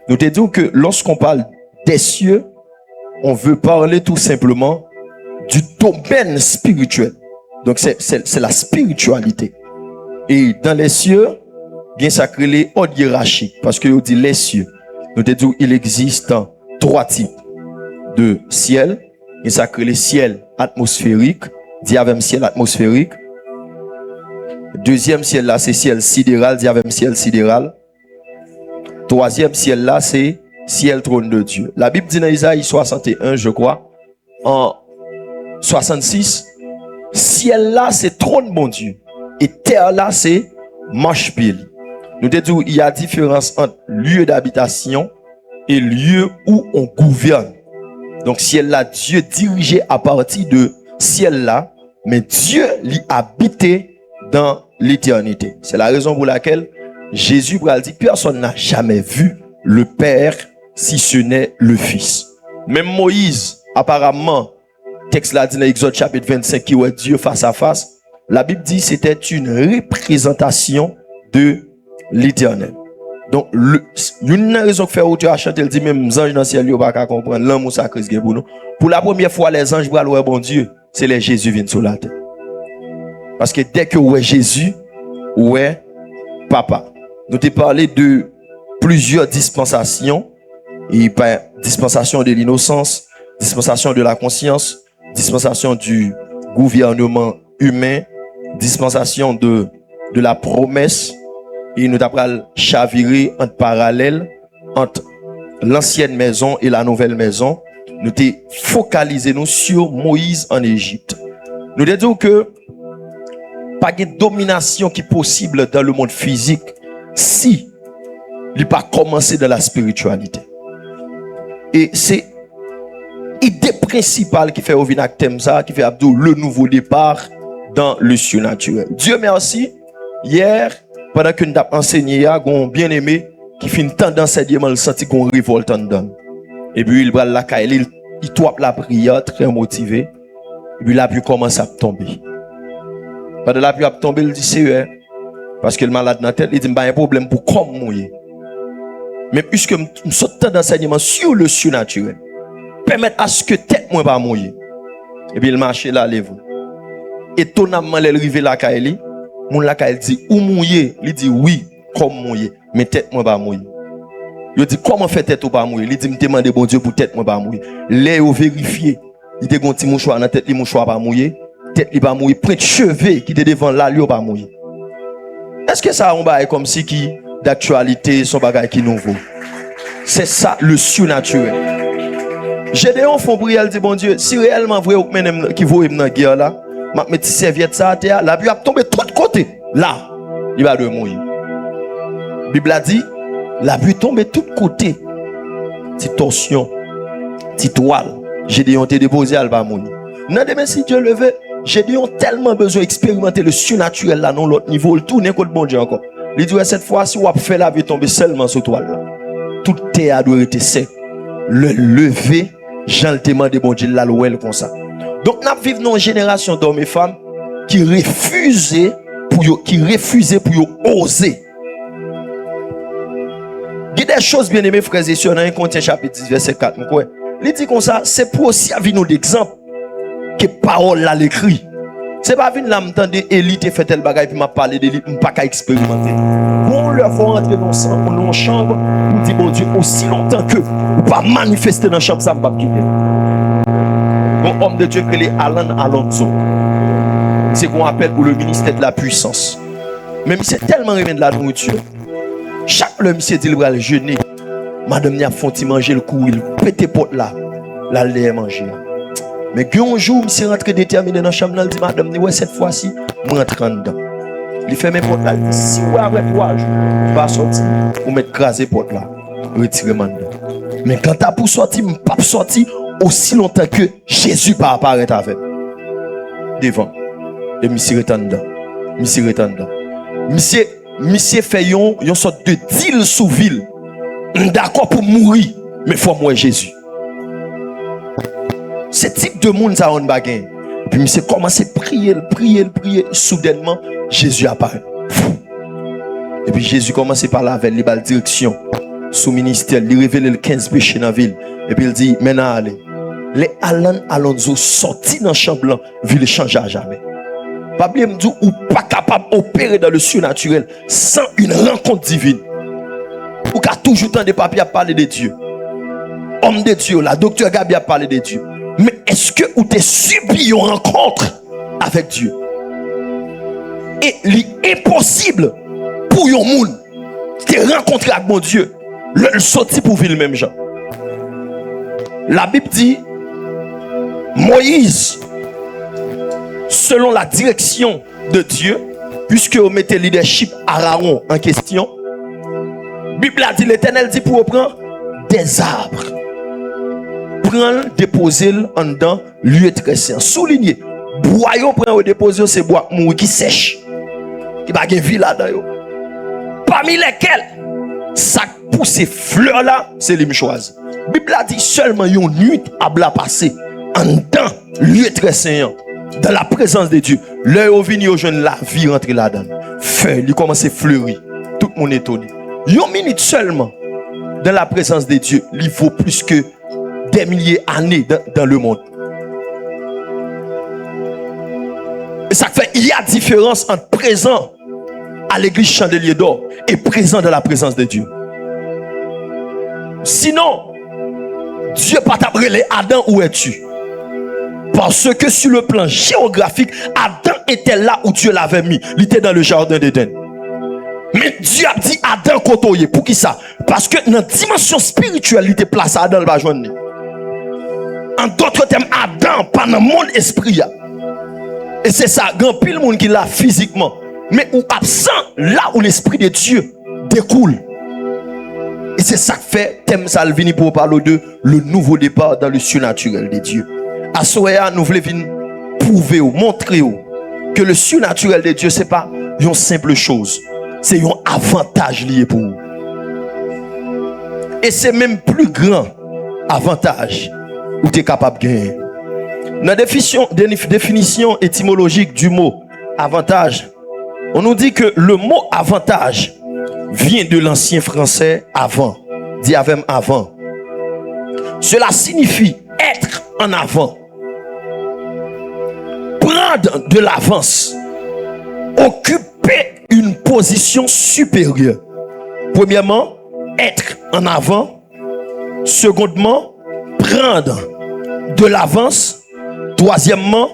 Nous te disons que lorsqu'on parle des cieux, on veut parler tout simplement du domaine spirituel. Donc c'est la spiritualité. Et dans les cieux, il y a sacré les ordres hiérarchiques. Parce que on dit les cieux. Nous te disons qu'il existe 3 types de ciel. Il y a sacré les ciels atmosphériques. Dixième ciel atmosphérique. Deuxième ciel là, c'est ciel sidéral. Dixième ciel sidéral. Troisième ciel là, c'est ciel trône de Dieu. La Bible dit dans Isaïe 61, je crois, en 66, ciel là, c'est trône bon Dieu. Et terre là, c'est marche pile. Nous te disons, il y a différence entre lieu d'habitation et lieu où on gouverne. Donc, ciel là, Dieu dirigé à partir de ciel là, mais Dieu l'y habité dans l'éternité. C'est la raison pour laquelle Jésus dit, personne n'a jamais vu le Père si ce n'est le Fils. Même Moïse, apparemment, texte là dit dans Exode chapitre 25, qui voit Dieu face à face, la Bible dit c'était une représentation de l'éternel. Donc, une raison que fait auteur à chanter, elle dit même les anges dans le ciel, ils ne peuvent pas comprendre l'amour sacré pour nous. Pour la première fois, les anges vont louer bon Dieu, c'est les Jésus viennent sur la terre. Parce que dès que ouais Jésus, ouais Papa. Nous t'ai parlé de plusieurs dispensations. Et dispensation de l'innocence, dispensation de la conscience, dispensation du gouvernement humain, dispensation de la promesse. Et nous avons chaviré en parallèle entre l'ancienne maison et la nouvelle maison. Nous t'ai focalisé nous sur Moïse en Égypte. Nous t'ai dit que pas de domination qui est possible dans le monde physique si il n'a pas commencé dans la spiritualité. Et c'est l'idée principale qui fait au vinac thème ça, qui fait Abdou le nouveau départ dans le surnaturel. Dieu merci, hier, pendant que nous avons enseigné, on bien aimé, qui fait une tendance à dire, le senti qu'on révolte en dedans. Et puis il va la caille, il tope la prière, très motivé. Et puis la pluie commence à tomber. Pendant la pluie a tombé, il dit c'est parce que le malade dans la tête, il dit pas un problème pour comme mouiller. Mais puisque nous sommes d'enseignement sur le surnaturel, permettre à ce que tête moi pas mouiller. Et puis il marche là, lève. Étonnamment, il arrive la caille, mon la caille dit ou mouiller, il dit oui, comme mouiller, mais tête moi pas mouiller. Il dit comment fait tête ou pas mouiller, il dit me demander bon Dieu pour tête moi pas mouiller. Les au vérifier, il dit un petit mouchoir dans tête, les mouchoir pas mouiller, tête il pas mouiller, près de cheveux qui était devant là, lui pas mouiller. Est-ce que ça on va comme si qui d'actualité son bagage qui nouveau? C'est ça le surnaturel. Gédéon font prier, dit bon Dieu, si réellement vrai qui vaut dans la guerre là, m'a mettre serviette ça à terre, la pluie a tombé de tous côtés. Là, il va de mourir. La Bible a dit, la pluie tombe de tous côtés. Petite torsion, petite toile. Gédéon t'est déposé, elle va mourir. Non, demain si Dieu le veut, Gédéon tellement besoin d'expérimenter le surnaturel là, non l'autre niveau, le tourner contre bon Dieu encore. Il dit cette fois si on va faire la vie tomber seulement sur toile là. Toute terre doit être sec. Le lever, Jean le témoin de bon Dieu là l'ouel comme ça. Donc nous vivons dans une génération d'hommes et femmes qui refusaient pour oser. Il y a des choses bien aimées frères et sœurs dans 1 Corinthiens chapitre 10 verset 4. Il dit comme ça, c'est pour aussi avoir nous d'exemple que parole là l'écrit. C'est pas venir là m'entendre Élie te fait tel bagaille puis m'a parlé d'Élie pour pas expérimenter. On leur faut entrer dans une chambre, on dit bon Dieu aussi longtemps que ou pas manifester dans la chambre ça pas quitter. Un homme de Dieu que les Alan Alonso. C'est qu'on appelle pour le ministère de la puissance. Même si c'est tellement aimé de la nourriture. Chaque le monsieur dit il va le jeûner. Madame n'y a font manger le coup, il pète porte là. Là il manger. Mais un jour, monsieur rentre déterminé dans la chambre, il dit madame, ouais cette fois-ci, je rentre dedans. Il fait mes portes là, il dit si vous avez 3 jours, il va sortir, vous mettre grasé porte là, retirer dedans. Mais quand tu as pour sortir, je ne pas sortir aussi longtemps que Jésus pas apparaître avec devant. Et monsieur retourne dedans. Monsieur retourne dedans. Monsieur fait une sorte de deal sous ville. D'accord pour mourir, mais il faut mourir Jésus. Ce type de monde, ça a un bagage. Puis, monsieur commence à prier. Soudainement, Jésus apparaît. Et puis, Jésus commence à parler avec les balles direction. sous ministère, il révèle le 15 péchés dans la ville. Et puis il dit, maintenant allez. Les Alan Alonso sortis dans le champ blanc, ville changer à jamais. Pas oublier me dire ou pas capable d'opérer dans le surnaturel sans une rencontre divine. Ou qu'à toujours temps de papiers à parler de Dieu. Homme de Dieu, la docteur Gabi a parlé de Dieu. Mais est-ce que vous avez subi une rencontre avec Dieu? Et l'impossible pour un monde de rencontrer avec mon Dieu, le sorti pour vivre le même genre. La Bible dit, Moïse, selon la direction de Dieu, puisque vous mettez le leadership Aaron en question, la Bible a dit, l'Éternel dit pour prendre des arbres, prendre, déposer en dedans, lieu très saint. Souligner, bois prendre déposer, c'est bois mou qui sèche, qui va gagner vie là-dedans. Parmi lesquels, ça pousse ces fleurs là, c'est les choisis. La Bible a dit seulement une nuit à bla passer en dedans, lieu très saint, dans la présence de Dieu. L'heure où vient, jeune la vie rentre là-dedans. Feuille, il commence à fleurir. Tout le monde est étonné. Une minute seulement dans la présence de Dieu, il vaut plus que des milliers d'années dans le monde. Et ça fait, il y a différence entre présent à l'église Chandelier d'Or et présent dans la présence de Dieu. Sinon, Dieu pas t'appeler Adam, où es-tu? Parce que sur le plan géographique, Adam était là où Dieu l'avait mis. Il était dans le jardin d'Éden. Mais Dieu a dit Adam côtoyer. Pour qui ça? Parce que dans la dimension spirituelle, il était placé Adam le bajoine. En d'autres termes, Adam, pas dans le monde esprit. Et c'est ça, grand pile monde qui l'a physiquement. Mais ou absent là où l'esprit de Dieu découle. Et c'est ça que fait Thème Salvini pour parler de le nouveau départ dans le surnaturel de Dieu. À Soya, nous voulons venir prouver ou montrer que le surnaturel de Dieu, ce n'est pas une simple chose. C'est un avantage lié pour vous. Et c'est même plus grand avantage où tu es capable de gagner. Dans la définition étymologique du mot avantage, on nous dit que le mot avantage vient de l'ancien français avant, diavème avant. Cela signifie être en avant, prendre de l'avance, occuper une position supérieure. Premièrement, être en avant. Secondement, prendre de l'avance. Troisièmement,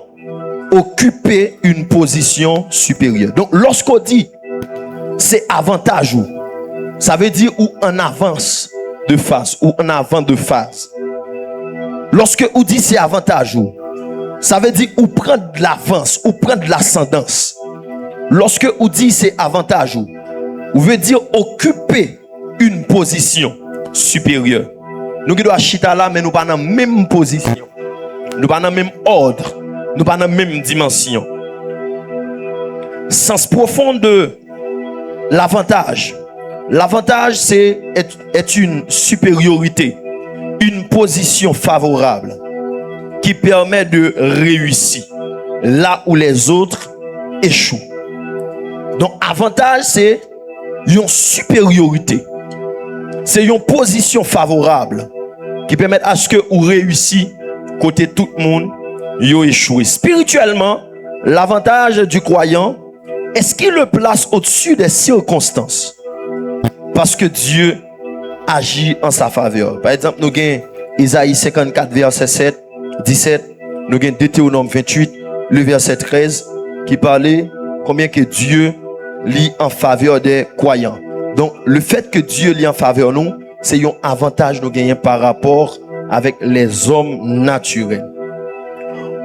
occuper une position supérieure. Donc, lorsqu'on dit c'est avantage, ça veut dire ou en avance de phase ou en avant de phase. Lorsque on dit c'est avantage, ça veut dire ou prendre de l'avance ou prendre de l'ascendance. Lorsque on dit c'est avantage, on veut dire occuper une position supérieure. Nous qui doit chita là, mais nous pas dans la même position. Nous pas dans le même ordre. Nous pas dans la même dimension. Sens profond de l'avantage. L'avantage, c'est une supériorité, une position favorable qui permet de réussir là où les autres échouent. Donc, avantage, c'est une supériorité. C'est une position favorable qui permet à ce que vous réussissiez côté tout le monde, vous échouez. Spirituellement, l'avantage du croyant, est-ce qu'il le place au-dessus des circonstances? Parce que Dieu agit en sa faveur. Par exemple, nous avons Isaïe 54, verset 7, 17. Nous avons Deutéronome 28, le verset 13, qui parlait combien que Dieu lit en faveur des croyants. Donc, le fait que Dieu lit en faveur de nous, c'est un avantage nous gagnons par rapport avec les hommes naturels.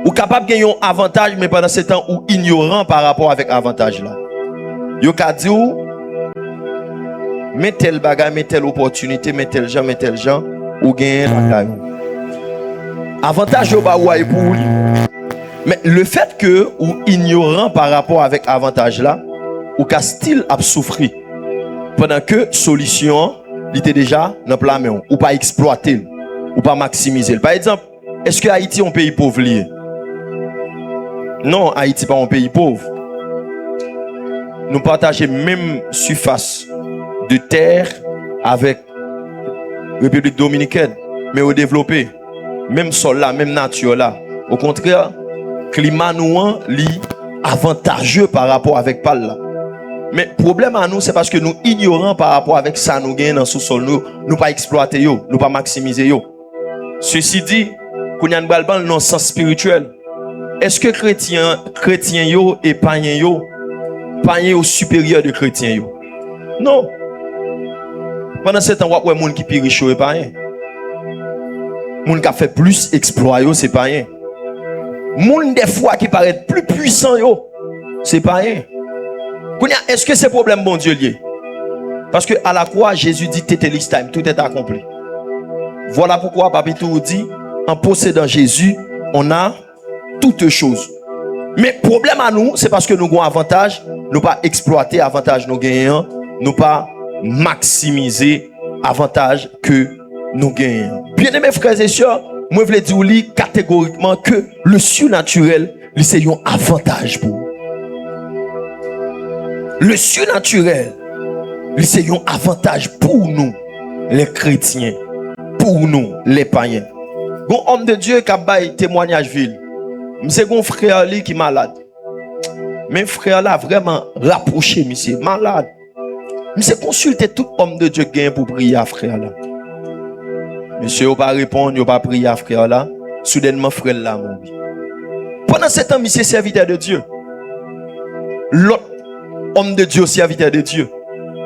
Ou capable de gagner un avantage, mais pendant ce temps, ou ignorant par rapport avec avantage là. Yo ka di ou, mais tel bagage, mais telle opportunité, mais tel gens, ou gagne la avantage yo ba ou pour lui. Mais le fait que ou ignorant par rapport avec avantage là, ou ka style a souffrir pendant que solution il était déjà dans plan mais ou pas exploiter ou pas maximiser. Par exemple, est-ce que Haïti est un pays pauvre lié? Non, Haïti pas un pays pauvre. Nous partageons même surface de terre avec République Dominicaine, mais au développé, même sol là, même nature là. Au contraire, climat nous li avantageux par rapport avec pal là. Mais problème à nous, c'est parce que nous ignorons par rapport avec ça nous gagnons dans sous-sol nous pas exploiter yo, nous pas maximiser yo. Ceci dit, qu'on y a une balle dans le sens spirituel. Est-ce que chrétien yo et païen yo au supérieur de chrétien yo? Non. Pendant ce temps, ouais, moun qui pire riche et païen. Moun qui a fait plus exploit yo, c'est païen. Moun des fois qui paraît plus puissant yo, c'est païen. Est-ce que c'est problème bon Dieu lié? Parce que à la croix, Jésus dit Tetelis time, tout est accompli. Voilà pourquoi Papitou dit, en possédant Jésus, on a toutes choses. Mais problème à nous, c'est parce que nous avons avantage, nous pas exploiter avantage nous gagnons, nous pas maximiser avantage que nous gagnons. Bien aimés frères et sœurs, moi je veux dire catégoriquement que le surnaturel, c'est un avantage pour vous. Le surnaturel, c'est un avantage pour nous, les chrétiens, pour nous, les païens. Bon homme de Dieu qui a baillé témoignage ville. C'est un frère qui est malade. Mais frère là vraiment rapproché, monsieur, malade. Monsieur consulter tout homme de Dieu gain pour prier à frère là. Monsieur n'a pas répondre, n'a pas prier à frère là. Soudainement frère là mourit. Pendant ce temps, monsieur serviteur de Dieu. L'autre homme de Dieu serviteur de Dieu.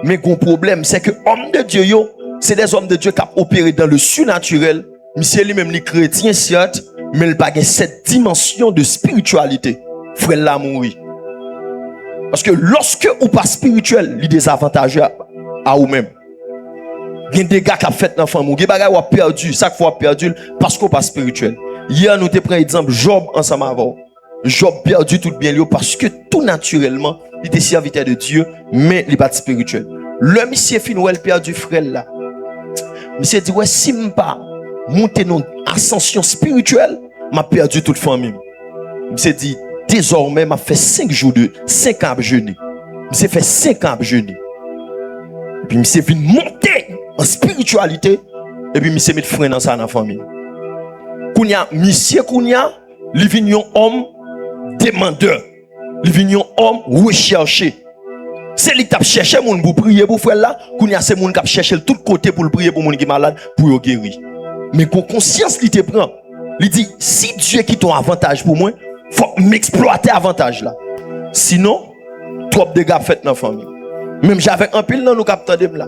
Mais le problème c'est que homme de Dieu yo, c'est des hommes de Dieu qui ont opéré dans le surnaturel. Monsieur lui-même les chrétiens certes, mais il pas cette dimension de spiritualité. Frère là mourir. Parce que lorsque ou pas spirituel, il y a des avantages à vous-même. Il y a des gars qui ont fait dans la famille, il y a des gars qui ont perdu, chaque fois perdu parce qu'on pas spirituel. Hier, nous te prenons exemple Job ensemble avant. Job perdu tout bien parce que tout naturellement, il était serviteur de Dieu, mais il n'est pas spirituel. Le monsieur fin où elle perdu frère là. Monsieur dit ouais si je pas monter dans ascension spirituelle, m'a perdu toute famille. Monsieur dit désormais m'a fait 5 ans à jeûner. Monsieur fait 5 ans à jeûner. Et puis monsieur vient monter en spiritualité et puis monsieur met frein dans sa famille. Kounya monsieur Kounya, il vient un homme demandeur. Il vient un homme recherché. C'est lui qui a cherché moun pour prier pour frère là, Kounya c'est moun qui a cherché de tous côtés pour prier pour moun qui est malade pour le guérir. Mais qu'on conscience il te prend. Il dit si Dieu qui ton avantage pour moi, faut m'exploiter avantage là. Sinon, trop de gars fait dans la famille. Même j'avais un pile dans nous capteurs de là.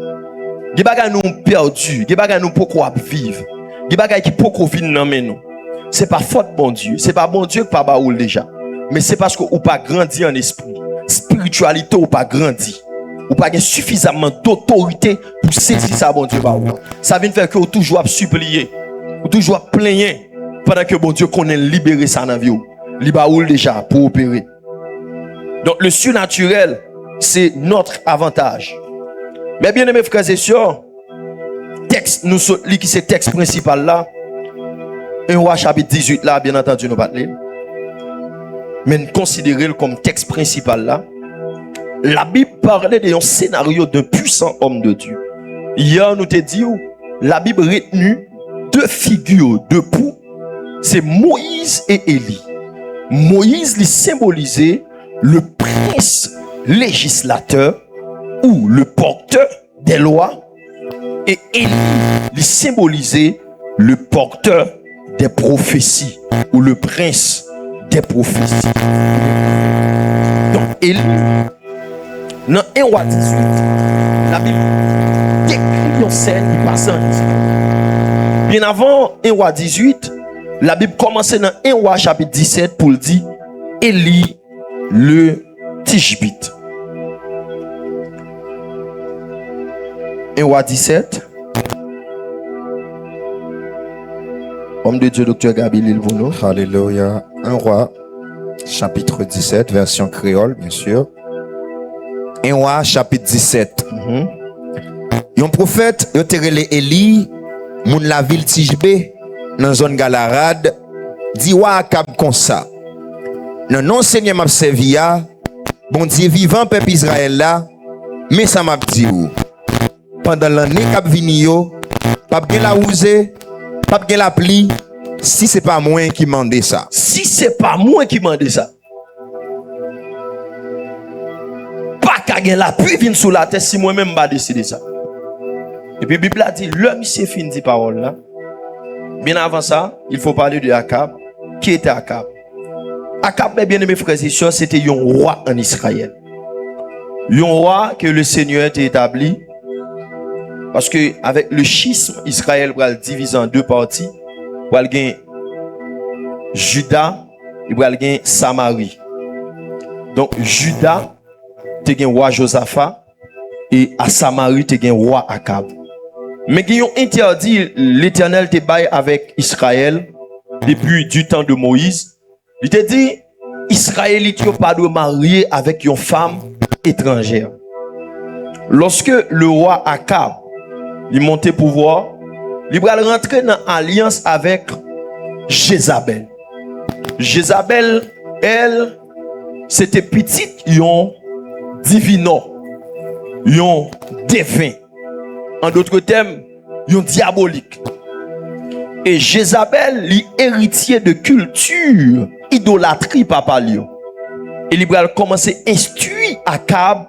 Des bagages nous perdu, des bagages nous pourquoi vivre. Des bagages qui pourquoi vivre dans nous. C'est pas faute bon Dieu, c'est pas bon Dieu qui pas baoul déjà. Mais c'est parce que ou pas grandi en esprit. Spiritualité ou pas grandi. Ou pas suffisamment d'autorité pour saisir ça bon Dieu baoul. Ça vient faire que ou toujours supplier, ou toujours plaigner pendant que bon Dieu connaît libérer ça dans vie. Libaoul déjà pour opérer. Donc le surnaturel, c'est notre avantage. Mais bien aimés frères et sœurs, texte nous lit qui c'est texte principal là. 1 Roi chapitre 18 là, bien entendu nous pas lire. Mais considérez-le comme texte principal là. La Bible parlait d'un scénario d'un puissant homme de Dieu. Hier nous te dit la Bible retenu 2 figures de pou, c'est Moïse et Élie. Moïse lui symbolisait le prince législateur ou le porteur des lois et Élie lui symbolisait le porteur des prophéties ou le prince des prophéties. Donc Élie, dans 1 Roi 18, la Bible décrit une scène qui passe en histoire. Bien avant 1 Roi 18, la Bible commençait dans 1 Roi chapitre 17 pour le dire Élie le Tishbite. 1 Roi 17. Homme de Dieu, docteur Gabi Lilvono. Alléluia. 1 Roi chapitre 17, version créole, bien sûr. 1 Roi chapitre 17. Un prophète, il a relé Élie, moun la ville Tishbé, dans zone Galarade, dit wa Akab comme ça. Non non Seigneur m'a servi ya, bon Dieu vivant peuple Israël là, mais ça m'a dit ou. Pendant l'année k'ap vini yo, pas gen la ouzé, pas gen la pli, si c'est pas moi qui mande ça. Si c'est pas moi qui mande ça. Pas qu'à gen la pluie vient sous la tête si moi-même pas décider ça. Et puis Bible a dit l'homme c'est fini dit parole là. Bien avant ça, il faut parler de Akab. Qui était Akab? Akab, mes bien-aimés frères et sœurs, c'était un roi en Israël. Un roi que le Seigneur a établi. Parce que avec le schisme, Israël va le diviser en deux parties. Il va gagner Juda, il va gagner Samarie. Donc Juda, tu as un roi Josaphat et à Samarie, tu as un roi Akab. Mais ils ont interdit l'Éternel te bail avec Israël depuis du temps de Moïse. Il te dit, Israélites n'ont pas de marier avec une femme étrangère. Lorsque le roi Akab il montait pouvoir, il va rentrer dans alliance avec Jézabel. Jézabel, elle, c'était petite, yon divino, yon défunt. En d'autres termes, yon diabolique. Et Jézabel, l'héritier de culture, idolâtrie, papa Lyon. Et il va commencer à instruire Akab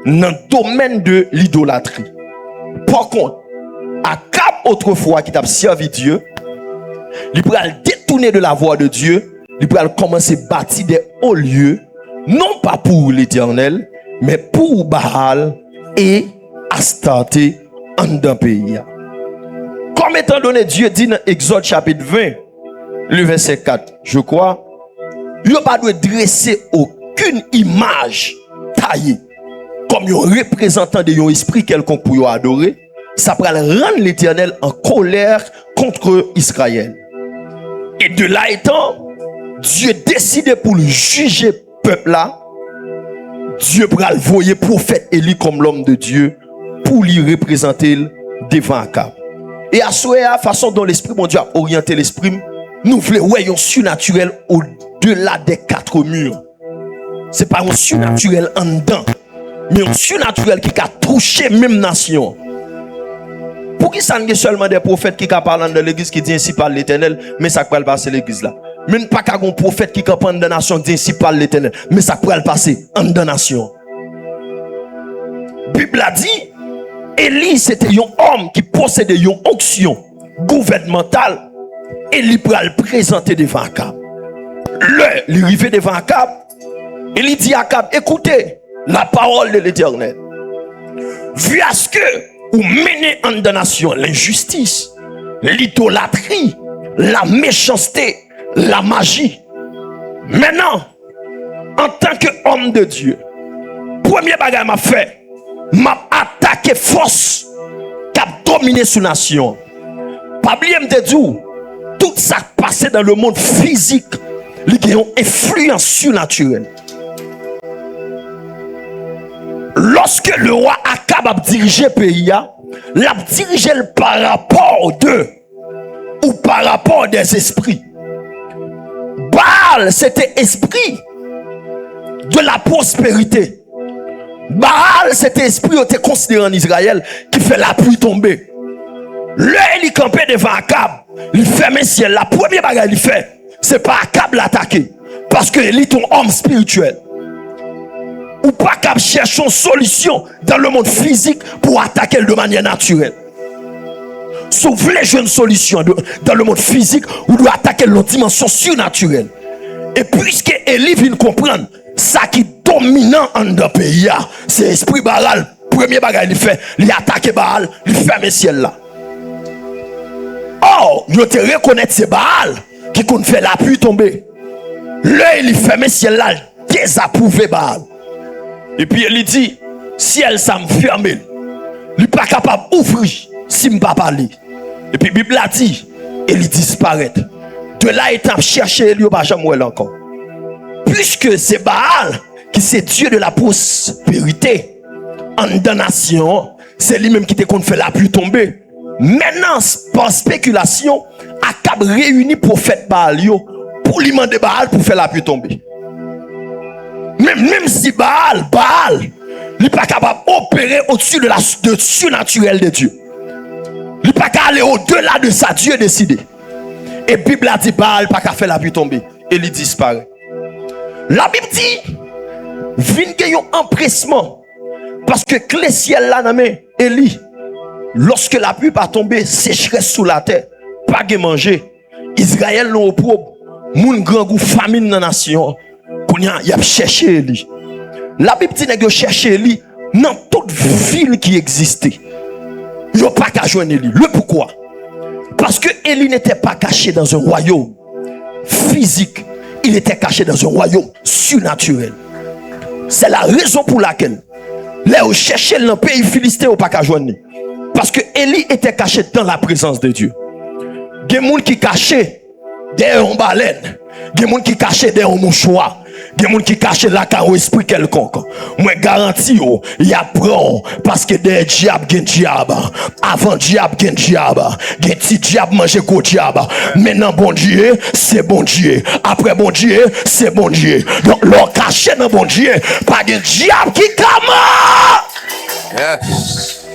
dans le domaine de l'idolâtrie. Par contre, Akab, autrefois, qui t'a servi Dieu, il va détourner de la voie de Dieu, il va commencer à bâtir des hauts lieux, non pas pour l'Éternel, mais pour Baal et Astarté en d'un pays. Comme étant donné, Dieu dit dans Exode chapitre 20, le verset 4, je crois, il n'a pas de dresser aucune image taillée comme un représentant de un esprit quelconque pour adorer. Ça va rendre l'Éternel en colère contre Israël. Et de là étant, Dieu décide pour le juger peuple là. Dieu va le voyer prophète Élie comme l'homme de Dieu pour lui représenter devant Akab. Et à la façon dont l'esprit mon Dieu a orienté l'esprit, nous voulons voyons surnaturel au-delà des quatre murs. C'est pas un surnaturel en dedans, mais un surnaturel qui a touché même nation. Pour qui ça n'est seulement des prophètes qui parlent dans l'église qui dit ainsi par l'Éternel, mais ça peut passer l'église là. Même pas qu'un prophète qui parle dans la nation dit ainsi par l'Éternel, mais ça peut passer en dans la nation. Bible a dit, Élie c'était un homme qui possédait une onction gouvernementale et il peut le présenter devant Akab. Il arrive devant Akab et il dit à Akab, écoutez la parole de l'Éternel. Vu à ce que vous menez en damnation l'injustice, l'idolâtrie, la méchanceté, la magie. Maintenant, en tant qu'homme de Dieu, premier bagage m'a fait, m'a attaqué force qui a dominé sous nation. Pas oublier me dire, tout ça passé dans le monde physique, il y a une influence surnaturelle. Lorsque le roi Akab a dirigé le pays, il a dirigé par rapport d'eux ou par rapport des esprits. Baal, c'était esprit de la prospérité. Baal, c'était esprit qui était considéré en Israël qui fait la pluie tomber. Là, il campait devant Akab, il fermait le ciel. La première bagarre qu'il fait, c'est pas Akab l'attaquer parce qu'il est un homme spirituel. Ou pas qu'à chercher une solution dans le monde physique pour attaquer de manière naturelle. Si vous voulez jouer une solution dans le monde physique, vous devez attaquer la dimension surnaturelle. Et puisque Élie vient comprendre, ça qui est dominant en le pays, c'est l'esprit Baal. Premier bagage il fait, il attaque Baal, il ferme le ciel là. Or, il te reconnaître c'est Baal qui compte faire la pluie tomber. Là, il ferme le ciel là, désapprouvé Baal. Et puis il dit, si elle s'en ferme, il n'est pas capable d'ouvrir si je ne pas parler. Et puis la Bible a dit, il disparaît. De là, il a cherché, il n'y a pas jamais encore. Puisque c'est Baal, qui c'est Dieu de la prospérité, en damnation, c'est lui-même qui te compte faire la pluie tomber. Maintenant, par spéculation, Akab réunit prophète Baal pour lui demander Baal pour faire la pluie tomber. Même si Baal, il n'est pas capable d'opérer au-dessus de surnaturel de Dieu. Il n'est pas aller au-delà de ça, Dieu a décidé. Et la Bible a dit, Baal pas qu'à faire la pluie tomber. Et il disparaît. La Bible dit, vin gen yon empressement. Parce que clé ciel là, nan men, Élie, lorsque la pluie pas tomber, sécheresse sous la terre, pas de manger. Israël non opprobre. Moun grand goût famine dans la nation. Qu'on y a cherché Élie. La Bible dit que cherché Élie dans toute ville qui existait. Ils n'ont pas qu'à joindre Élie. Le pourquoi? Parce que Élie n'était pas caché dans un royaume physique. Il était caché dans un royaume surnaturel. C'est la raison pour laquelle là où chercher dans le pays philistin ou pas qu'à joindre. Parce que Élie était caché dans la présence de Dieu. Il y a des gens qui caché derrière une baleine. Il y a des gens qui caché derrière un mouchoir. Il y a des gens qui cachent là quand esprit quelconque. Moi garantis il y a prend parce que des diables gen diable. Avant diable gen diable. Gen petit diable manger ko diable. Maintenant bon Dieu, c'est bon Dieu. Après bon Dieu, c'est bon Dieu. Donc leur caché dans bon Dieu, pas gen diable qui kama. Yes.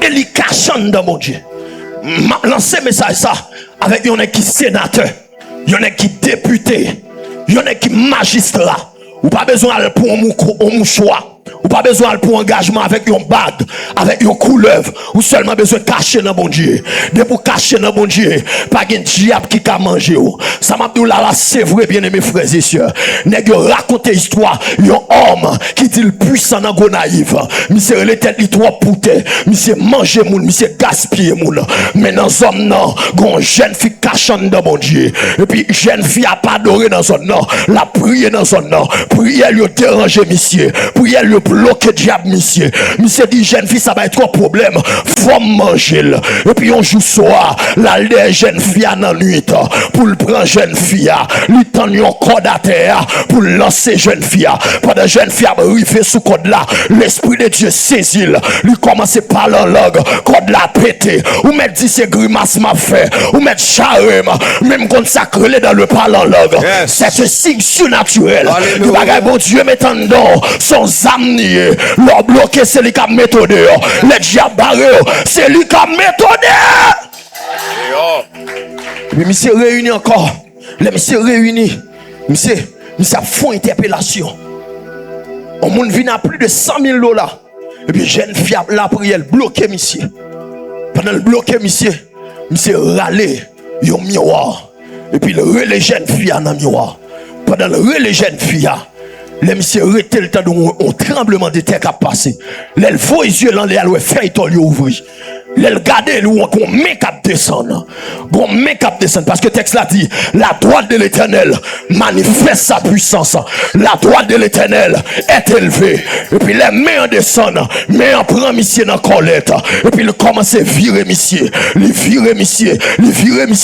Et li cache dans bon Dieu. M'a lancé message ça avec yon qui sénateur, yon qui député. Il y en a qui magistrat. Ou pas besoin de pour un mouchoir. Ou pas besoin pour engagement avec une bague, avec une couleuvre. Ou seulement besoin de cacher dans bon Dieu. De pour cacher dans bon Dieu, pas un diable qui a mangé. Ça m'a dit là, c'est vrai, bien aimé frères et sœurs. N'est que raconter histoire, un homme qui dit le puissant dans naïf. Monsieur les têtes, il trop pouté. Monsieur manger moun, monsieur gaspiller moun. Mais dans zone non, gon jeune fille cachant dans bon Dieu. Et puis jeune fille a pas adoré dans zone non, la prière dans zone non. Prière lui déranger monsieur. Prière lui bloquer diable monsieur. Monsieur dit jeune fille ça va être trop problème. Faut manger. Et puis on joue soir, la jeune fille dans nuit pour le prendre jeune fille, lui tend un code à terre pour lancer jeune fille. Pendant jeune fille arrive sous code là, l'esprit de Dieu saisit, lui commence à parler en langue, code là pété. Ou mettre dit c'est grimace m'a fait, ou mettre charme, même consacré dans le parler en langue. Yes. C'est un signe surnaturel. Le bagage bon Dieu mettant dedans son âme nié, leur bloqué c'est lui qui a méthode. Les diables barrés, c'est lui qui a méthode. Mais monsieur réuni encore. Les monsieur réunis. Monsieur a font interpellation. On monde vient à plus de 100 000 $. Et puis jeune fille la prière bloqué monsieur. Pendant le bloqué monsieur râlé un miroir. Et puis le relais jeune fille dans le miroir. Pendant le relais jeune fille, les monsieur arrêté le temps d'un tremblement de terre qui a passé. Les voit les yeux dans les aloues, fait ouvrir. Les regarder où on met cap descendre. On met cap descendre parce que le texte l'a dit, la droite de l'Éternel manifeste sa puissance. La droite de l'Éternel est élevée. Et puis les mains descendent, mais on prend monsieur dans colette. Et puis il commence à virer monsieur. Il vire monsieur,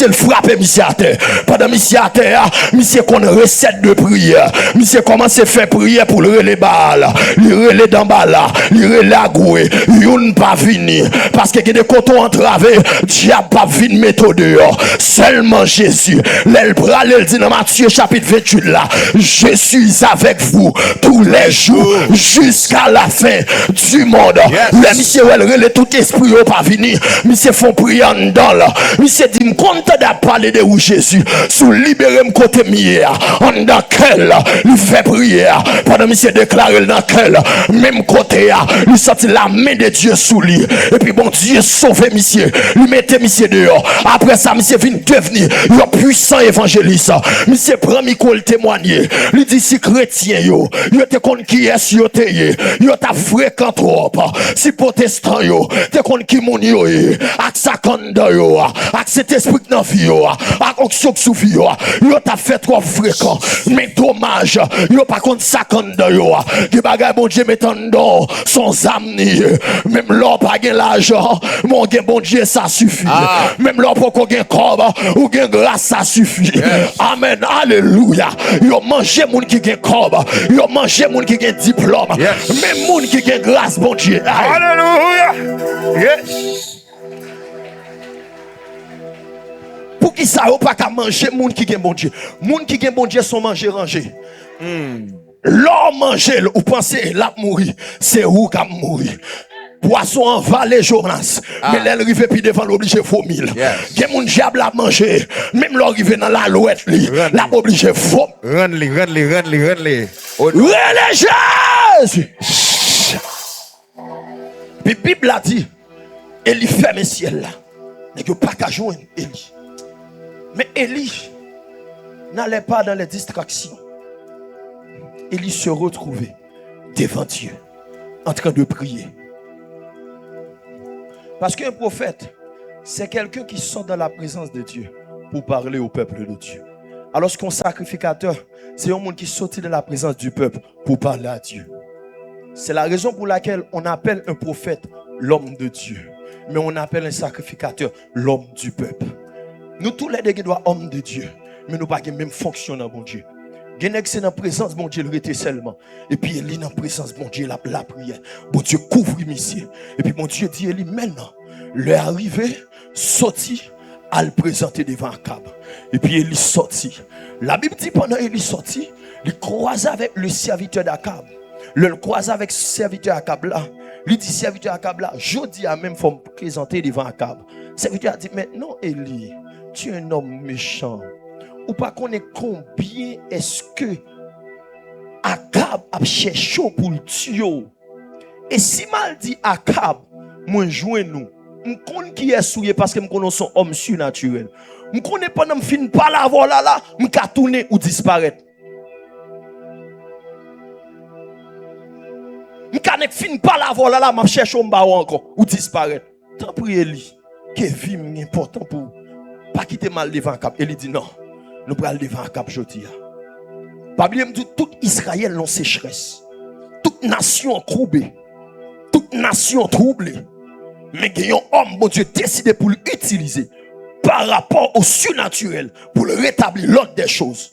il frappe monsieur à terre. Pendant monsieur à terre, monsieur qu'on recette de prière. Monsieur commence à faire prière pour le relais bal. Il relais dans bala, il relais à goué. Il pas venir parce que de coton entravé, diable pas vine méthode dehors. Seulement Jésus. L'elle bral, elle dit dans Matthieu chapitre 28 là, je suis avec vous tous les jours jusqu'à la fin du monde. Yes. Les messieurs, elle tout esprit au pas venir. Messieurs font prier en dedans là. Messieurs dit, m'conte de parler de où Jésus. Sous libérer m'coté mier. En dans quel, il fait prière. Pendant messieurs déclare dans quel, même côté, il sortit la main de Dieu sous lui. Et puis bon Dieu sauver monsieur, lui mettez monsieur dehors. Après ça, monsieur vient devenir un puissant évangéliste. Monsieur prend micro le témoigner. Lui dit si chrétien yo te kon qui est yo te yo ta fréquent trop. Si protestant yo te kon qui moun yo ak sa kanda yo ak cet esprit dans vie yo ak onction sous vie yo ta fait trop fréquent. Mais dommage, yo pas contre sa kanda yo. Ki bagay bon Dieu mettant dans son âme ni même l'or pas gain l'argent. Mon bon Dieu, ça suffit. Ah. Même là, pour qu'on ait corps ou gain grâce, ça suffit. Yes. Amen. Alléluia. Yo mangé moun qui gain corps. Yo mangé moun qui gain diplôme. Yes. Même moun qui gain grâce, bon Dieu. Alléluia. Yes. Pour qui ça, ou pas qu'à manger moun qui gain bon Dieu. Moun qui gain bon Dieu sont manger rangé. L'homme manger, ou pensez, la mourir. C'est où qu'a mourir. Poisson en vallée Jonas. Mais elle arrive puis devant l'obligé vomir. Il y a mon diable à manger. Même l'arrivé dans la louette, la obligé vomir. Run-les. Jésus! Puis Bible a dit, Élie ferme le ciel là. Et que pas qu'à joindre Élie. Mais Élie n'allait pas dans les distractions. Élie se retrouvait devant Dieu, en train de prier. Parce qu'un prophète, c'est quelqu'un qui sort dans la présence de Dieu pour parler au peuple de Dieu. Alors qu'un sacrificateur, c'est un monde qui sortit de la présence du peuple pour parler à Dieu. C'est la raison pour laquelle on appelle un prophète l'homme de Dieu. Mais on appelle un sacrificateur l'homme du peuple. Nous tous les deux qui doivent hommes de Dieu. Mais nous pas qui même fonction dans mon Dieu. Genek c'est dans la présence mon Dieu le rete seulement. Et puis il est dans la présence mon Dieu la prière. Bon Dieu couvre monsieur. Et puis mon Dieu dit il maintenant le arrivé sorti à le présenter devant Akab. Et puis il est sorti. La Bible dit pendant il est sorti, il croise avec le serviteur d'Akab. Le croise avec le serviteur Akab là. Lui dit serviteur Akab là, je dis à même faut me présenter devant Akab. Le serviteur a dit maintenant Élie, tu es un homme méchant. Ou pas connaît combien est-ce que Akab a cherché pour le tuer. Et si mal dit Akab, moi joins nous. Je connais qui est souillé parce que je connais son homme surnaturel. Je connais pas de fin pas la voilà là, je vais tourner ou disparaître. Je connais fin pas la voilà là, je cherche un baron encore ou disparaître. Tant pis Élie, que vie est important pour pas quitter mal devant Akab. Élie dit non. Nous prenons devant Akab Jodia. Pas bien tout Israël non sécheresse. Toute nation courbée. Toute nation troublée. Mais il y a un homme, mon Dieu, décidé pour l'utiliser par rapport au surnaturel pour le rétablir l'ordre des choses.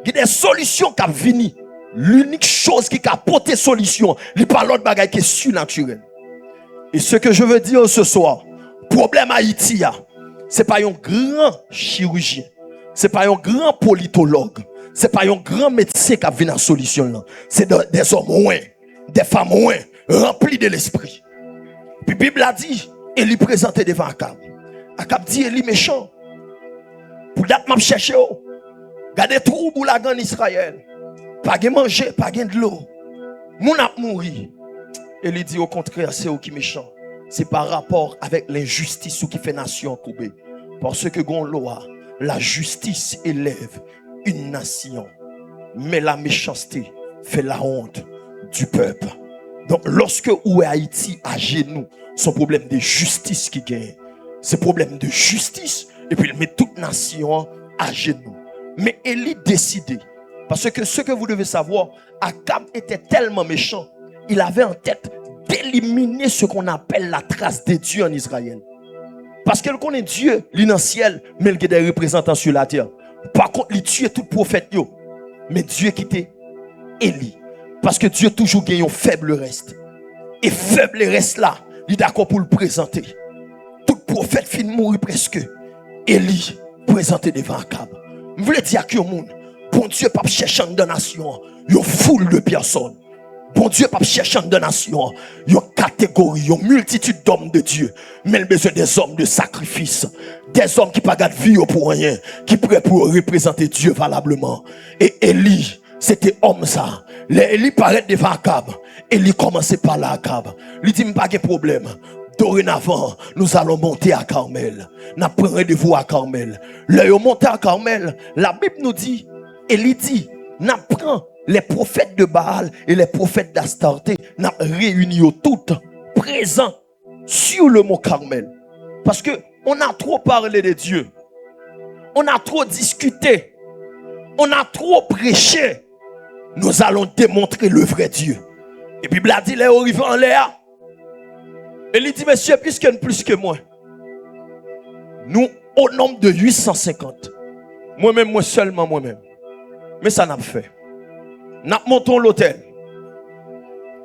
Il y a des solutions qui viennent. L'unique chose qui a porté solution, c'est pas l'autre bagaille qui est surnaturel. Et ce que je veux dire ce soir, problème Haïti, c'est pas un grand chirurgien, c'est pas un grand politologue, c'est pas un grand médecin qui a vu la solution là. C'est des hommes moins, des femmes moins, remplis de l'esprit. Puis la Bible a dit, il lui présentait devant Akab. Akab dit, il est méchant. Pour date m'a cherché, gardez tout pour la grande Israël. Pas de manger, pas de l'eau. Moun a mouri. Il dit au contraire, c'est eux qui méchant. C'est par rapport avec l'injustice qui fait nation courbée. Parce que gon loi, la justice élève une nation. Mais la méchanceté fait la honte du peuple. Donc lorsque ou Haïti à genoux, son problème de justice qui gagne. C'est problème de justice. Et puis il met toute nation à genoux. Mais Élie décidé. Parce que ce que vous devez savoir, Akab était tellement méchant. Il avait en tête d'éliminer ce qu'on appelle la trace de Dieu en Israël. Parce qu'elle connaît Dieu, il est dans le ciel, mais il y a des représentants sur la terre. Par contre, il tue tout prophète. Mais Dieu quittait Élie. Parce que Dieu toujours gagne un faible reste. Et faible reste là, il est d'accord pour le présenter. Tout prophète finit de mourir presque. Élie présenté devant Akab. Je voulais dire à qui au monde, bon Dieu pas chercher une nation, il y a une foule de personnes. Bon Dieu pas chercher une nation, il y a une catégorie, il y a une multitude d'hommes de Dieu. Mais il a besoin des hommes de sacrifice. Des hommes qui ne gardent vie pour rien, qui prêts pour représenter Dieu valablement. Et Élie, c'était homme ça. Élie paraît devant Akab. Élie commençait par là Akab. Il dit, pas de problème. Dorénavant, nous allons monter à Carmel. Nous prenons rendez-vous à Carmel. Là, on monte à Carmel. La Bible nous dit, Élie dit, nous prenons les prophètes de Baal et les prophètes d'Astarté. Nous réunis toutes présents sur le mont Carmel. Parce que on a trop parlé de Dieu. On a trop discuté. On a trop prêché. Nous allons démontrer le vrai Dieu. Et puis, Bible a dit, les arrivés en l'air. Et il dit, monsieur, puisqu'il y a plus que moi, nous, au nombre de 850, moi-même, moi seulement, moi-même. Mais ça n'a pas fait. Nous montons l'hôtel.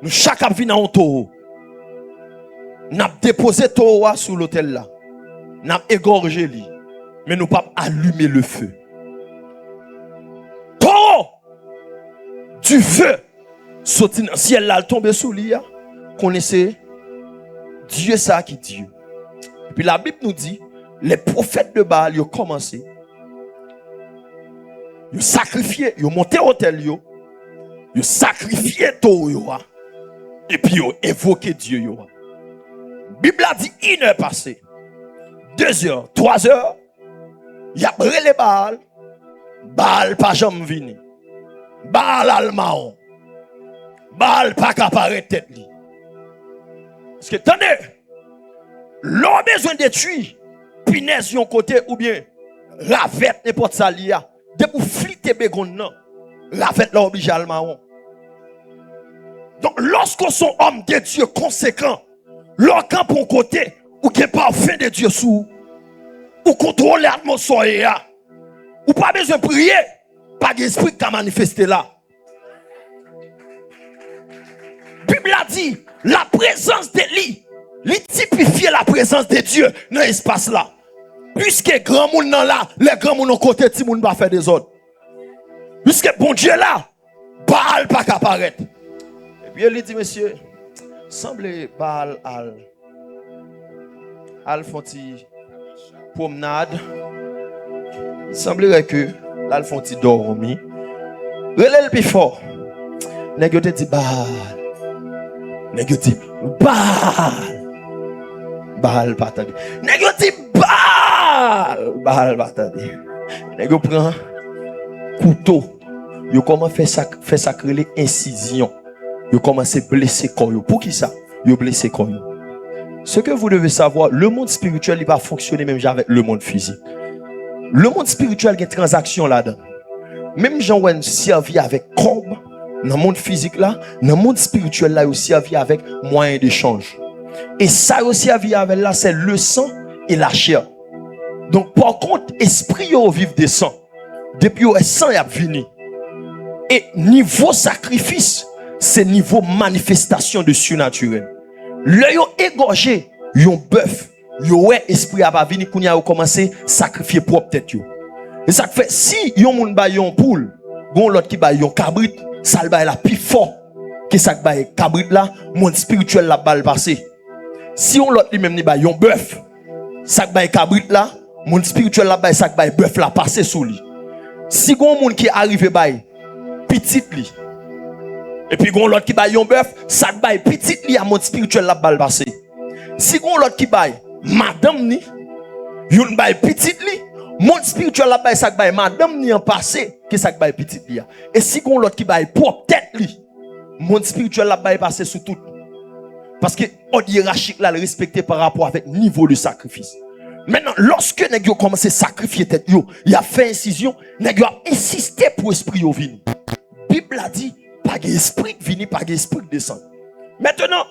Nous, chacun vient dans un taureau. Nous avons déposé le taureau sur l'hôtel là. Nous avons égorgé lui. Mais nous n'avons pas allumé le feu. Taureau! Du feu! Sauter dans le ciel là, tomber sous lui. connaissez Dieu ça qui Dieu. Et puis la Bible nous dit, les prophètes de Baal, ils ont commencé. Ils ont sacrifié, ils ont monté l'autel, ils ont sacrifié tout. Et puis ils ont évoqué Dieu. La Bible a dit 1 heure passée, 2 heures, 3 heures. Il y a brûlé Baal. Baal pas jamais venu. Baal almaon. Baal pas qu'apparaître tête li. Parce que attendez, l'on a besoin de tuer punaise yon côté ou bien ravette n'importe ça liya. De pour fliter bégon non. Ravette là obligé almaon. Donc lorsqu'on sont homme de Dieu conséquent, l'on camp pour côté ou qui pas fin de Dieu sous ou contrôler l'atmosphère ou pas besoin de prier, pas d'esprit qui a manifesté là. Bible a dit, la présence d'Élie, il typifie la présence de Dieu dans l'espace là. Puisque grand monde là, les grands monde côté petit monde va faire des ordres. Puisque bon Dieu là, Baal pas apparaître. Et puis il dit monsieur, semble Baal al fonti promenade. Il semblerait que là font ti dormi. Relève plus fort. Nèg yo te dit Baal. Nèg yo dit Baal. Baal pas tande. Nèg yo dit Baal. Baal pas tande. Nèg yo prend couteau. Yo comment faire sacrer les incisions. Yo commence blesser corps yo. Pour qui ça? Yo blesser corps yo. Ce que vous devez savoir, le monde spirituel il va fonctionner même avec le monde physique. Le monde spirituel il y a une transaction là-dedans. Même gens qui servi avec corps dans le monde physique là, dans le monde spirituel là, ils servi avec moyen d'échange. Et ça aussi servi avec là, c'est le sang et la chair. Donc par contre, esprit yo vivre des sang. Depuis le sang y a venu. Et niveau sacrifice, c'est niveau manifestation de surnaturel. Le yo égorgé, yon bœuf, yo ouais esprit a pas venu kounya yo commencer sacrifier propre tête yo. Et ça fait si yon moun ba yon poule, gon l'autre qui ba yon cabrit, ça le ba la plus fort que ça ba cabrit là, monde spirituel la balle passé. Si on l'autre lui même ni ba yon bœuf, ça ba cabrit là, monde spirituel la ba ça ba bœuf la passé sous lui. Si gon moun qui arrive ba petit li et puis gon l'autre qui baille yon bœuf, ça baille petit li à monde spirituel la balle passé. Si gon l'autre qui baille madame ni, yon baille petit li, monde spirituel la baille ça baille madame ni en passé que ça baille petit li. Et si gon l'autre qui baille propre tête li, monde spirituel la baille passé sous tout. Parce que on hiérarchique là le respecter par rapport avec niveau de sacrifice. Maintenant, lorsque nèg yo commence à sacrifier tête yo, il a fait incision, nèg yo a insisté pour esprit yo vini. Bible a dit pas d'esprit vini, pas d'esprit descend. Maintenant,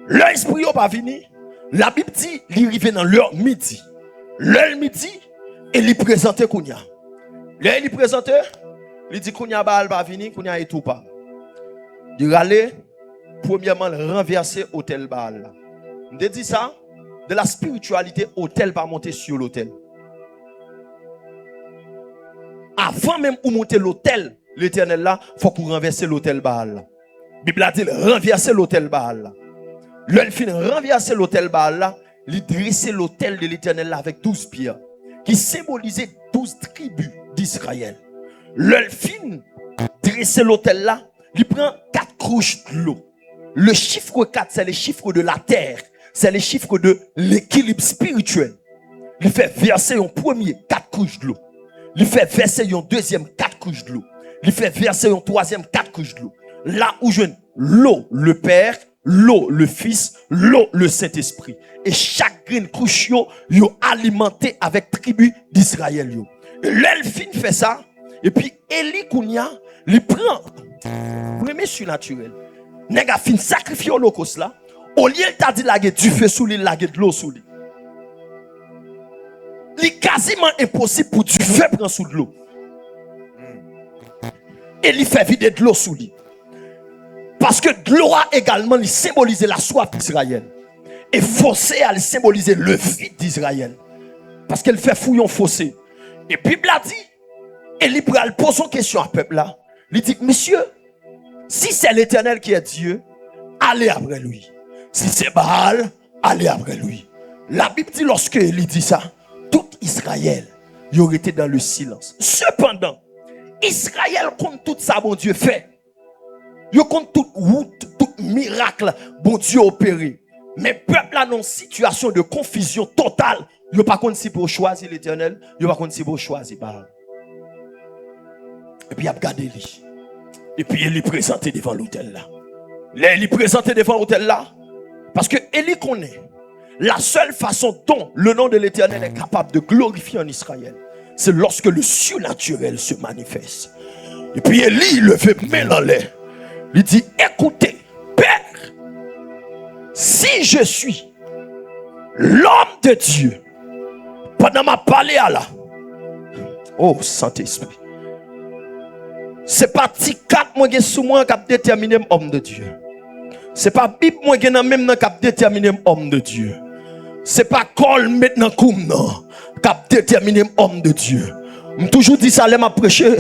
l'esprit n'a pas vini. La Bible dit, il arrive dans l'heure midi. L'heure midi, et il présente Kounia. L'heure il présente, il dit Kounia Baal pas vini, Kounia et tout pas. Il allait, premièrement, renverser l'hôtel Baal. Je dis ça, de la spiritualité, l'hôtel pas monter sur l'hôtel. Avant même de monter l'hôtel, l'Éternel là, faut qu'on renverse l'hôtel Baal. La Bible a dit renverser l'hôtel Baal. L'un fin renverser l'hôtel Baal là, il dressait l'hôtel de l'Éternel là avec 12 pierres qui symbolisaient 12 tribus d'Israël. L'un fin dresser l'hôtel là, il prend 4 couches de l'eau. Le chiffre 4 c'est le chiffre de la terre, c'est le chiffre de l'équilibre spirituel. Il fait verser un premier 4 couches de l'eau. Il fait verser un deuxième 4 couches de l'eau. Il fait verser un troisième 4 couches de l'eau. Là où je l'eau, le Père, l'eau, le Fils, l'eau, le Saint-Esprit. Et chaque green couche yo alimenté avec tribu d'Israël yo. L'elfine fait ça. Et puis Eli Kounia, il prend premier surnaturel. Nèg a fin sacrifier l'holocauste là. Au lieu t'a dit laguer du feu sous lui, laguer de l'eau sous lui. Il est quasiment impossible pour du feu prendre sous de l'eau. Et il fait vider de l'eau sous lui. Parce que de l'eau a également symbolisé la soif d'Israël. Et fossé a symbolisé le vide d'Israël. Parce qu'elle fait fouillon fossé. Et puis Bible a dit, et il pose une question à peuple là. Il dit, monsieur, si c'est l'Éternel qui est Dieu, allez après lui. Si c'est Baal, allez après lui. La Bible dit lorsque Élie dit ça, tout Israël, il aurait été dans le silence. Cependant, Israël compte tout ça, bon Dieu fait. Il compte tout route, tout miracle, bon Dieu opéré. Mais peuple là dans une situation de confusion totale. Il n'y a pas contre si pour choisir l'Éternel, il n'y a pas contre si pour choisir Baal. Et puis il a regardé lui. Et puis il est présenté devant l'autel là. Là, il est présenté devant l'autel là. Parce que Élie connaît la seule façon dont le nom de l'Éternel est capable de glorifier en Israël, c'est lorsque le surnaturel se manifeste. Et puis Élie le fait main en l'air. Il dit, écoutez, Père, si je suis l'homme de Dieu, pendant ma parler à là, oh Saint-Esprit, c'est pas Tikat moi qui sous moi qui a déterminé l'homme de Dieu. C'est pas Bible moi qui a même qui a déterminé l'homme de Dieu. C'est pas Col maintenant comme non qui a déterminé l'homme de Dieu. Je toujours dit ça, m'a prêché.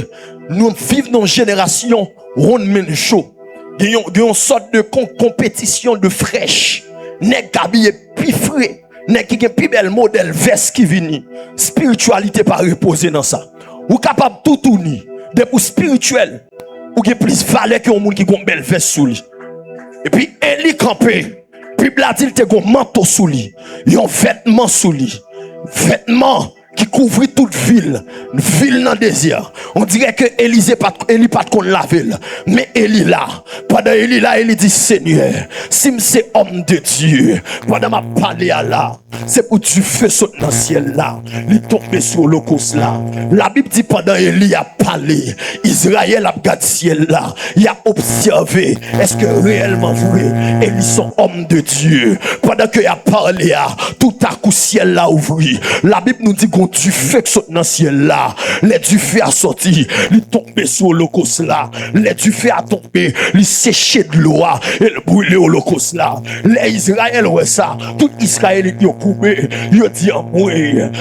Nous vivons dans une génération ronde men chaud. Il y a une sorte de compétition de fraîche. N'est qu'habillé plus frais. N'est qui plus bel modèle veste qui vient. Spiritualité pas reposer dans ça. Ou capable tout tourner. De pour spirituel. Ou qui plus valeur que un monde qui a une belle veste sous lui. Et puis Élie campé. Puis Bladil te gon manteau sous lui. Un vêtement sous lui. Vêtement qui couvrit toute ville dans le désert. On dirait que Élie pas qu'on laver. Mais Élie là, pendant Élie là, Élie dit Seigneur, si c'est homme de Dieu, pendant ma parler à là, c'est pour tu fais sauter dans le ciel là, il tombe sur l'Holocauste là. La Bible dit pendant Élie a parlé, Israël a regardé ciel là, il a observé, est-ce que réellement vrai, Élie sont homme de Dieu. Pendant qu'il a parlé à, tout à coup ciel là ouvri. La Bible nous dit qu'on du feu qui saute dans le ciel là, les du feu a sorti, il tombe sur l'Holocauste là, les du feu a tombé, il séché de l'eau et il brûlé au l'Holocauste là. Les Israël ouais ça, tout Israël est coupé, il dit en moi,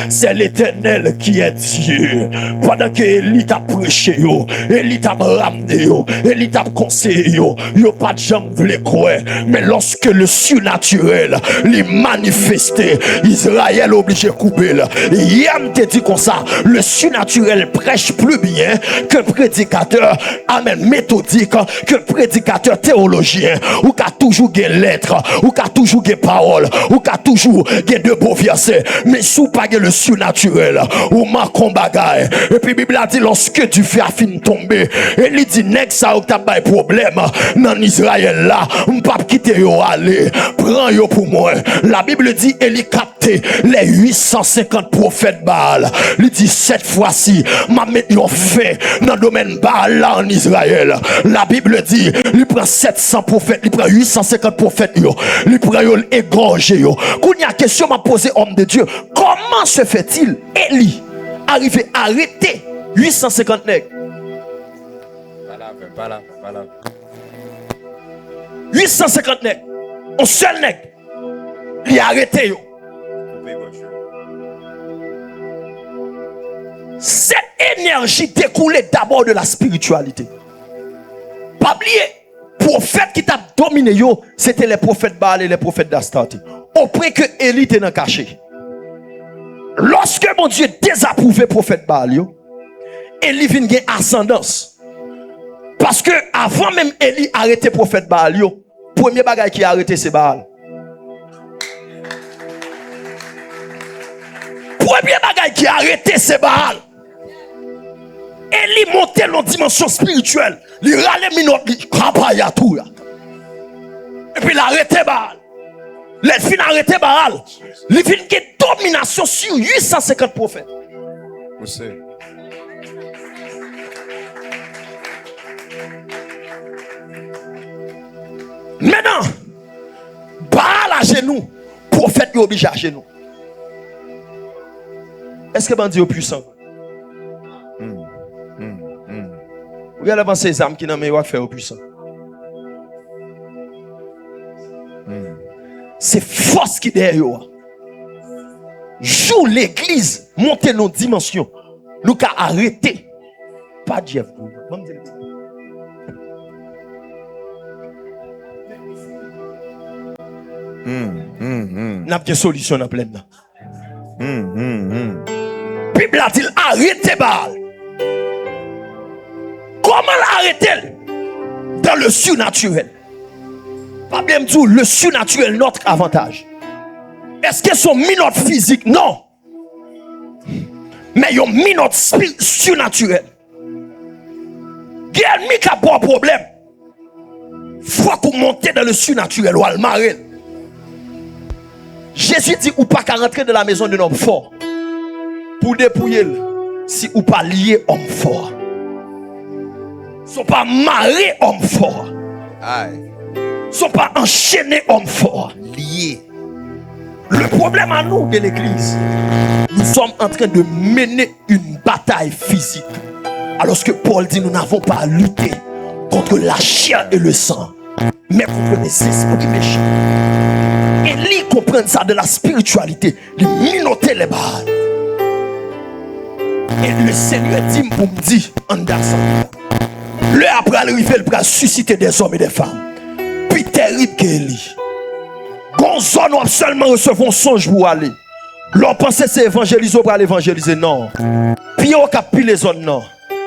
c'est l'Éternel qui est Dieu. Pendant que Élie t'a prêché yo, Élie t'a ramené yo, Élie t'a conseillé yo pas de jambe voulait croire, mais lorsque le surnaturel les manifesté, Israël obligé de couper là. Yam te dit comme ça, le surnaturel prêche plus bien qu'un prédicateur, amen, méthodique, qu'un prédicateur théologien, ou qu'a toujours des lettres, ou qu'a toujours des paroles, ou qu'a toujours des de beaux versets, mais sous pas le surnaturel, ou marquons bagaille. Et puis Bible a dit, lorsque tu fais fin tomber, et il dit, next ça ou t'as pas problème, dans Israël là, on pas quitter yo aller, prends yo pour moi. La Bible dit, Élie capté les 850 prophètes Baal. Il dit, cette fois-ci, m'a mis yon fait dans le domaine Baal là en Israël. La Bible dit, il prend 700 prophètes, il prend 850 prophètes, il prend yo égorgé yo. Quand il y a question m'a posé homme de Dieu, comment se fait-il Élie arriver à arrêter 850 nègres? 850 nègres, un seul nègre, il a arrêté yo. Cette énergie découlait d'abord de la spiritualité. Pas oublier, prophète qui t'a dominé yo, c'était les prophètes Baal et les prophètes d'Astarte. Au point que Élie était dans caché. Lorsque mon Dieu désapprouvé prophète Baal yo, Élie vient gagner ascendance. Parce que avant même Élie arrêter prophète Baal yo, premier bagage qui a arrêté c'est Baal. Premier bagage qui a arrêté c'est Baal. Élie montait dans dimension spirituelle. Il râlait minot, il crapaya tout. Et puis il a arrêté Baal. Les fins arrêté Baal. Il fin qui domination sur 850 prophètes. Maintenant, Baal à genoux, prophète est obligé à genoux. Est-ce que bandit est puissant? Regardez avant ces âmes qui n'ont pas fait au puissant. C'est force qui est derrière. Joue l'église, monter nos dimensions. Nous avons arrêté. Pas Dieu. N'a pas de solution dans plein là. Bible a dit arrêtez Baal. Comment l'arrêter? Dans le surnaturel. Pas bien me dire le surnaturel notre avantage. Est-ce que son minute physique? Non. Mais yon minute surnaturel. Quel mi ka pas problème? Faut qu'on monte dans le surnaturel ou al marrer. Jésus dit ou pas qu'à rentrer dans la maison d'un homme fort pour dépouiller si ou pas lié homme fort. Sont pas marrés homme fort. Sont pas enchaînés homme fort. Lié. Le problème à nous de l'église, nous sommes en train de mener une bataille physique. Alors que Paul dit nous n'avons pas à lutter contre la chair et le sang, mais contre les esprits méchants. Et lui comprendre ça de la spiritualité, de minoter les balles. Et le Seigneur dit pour me dire en dansant. Le après arriver, il va susciter des hommes et des femmes. Puis terrible qu'elle est. Gonzon nous seulement recevons songe pour aller. L'on pensait c'est évangéliser pour aller évangéliser. Non. Puis on cap les zones non.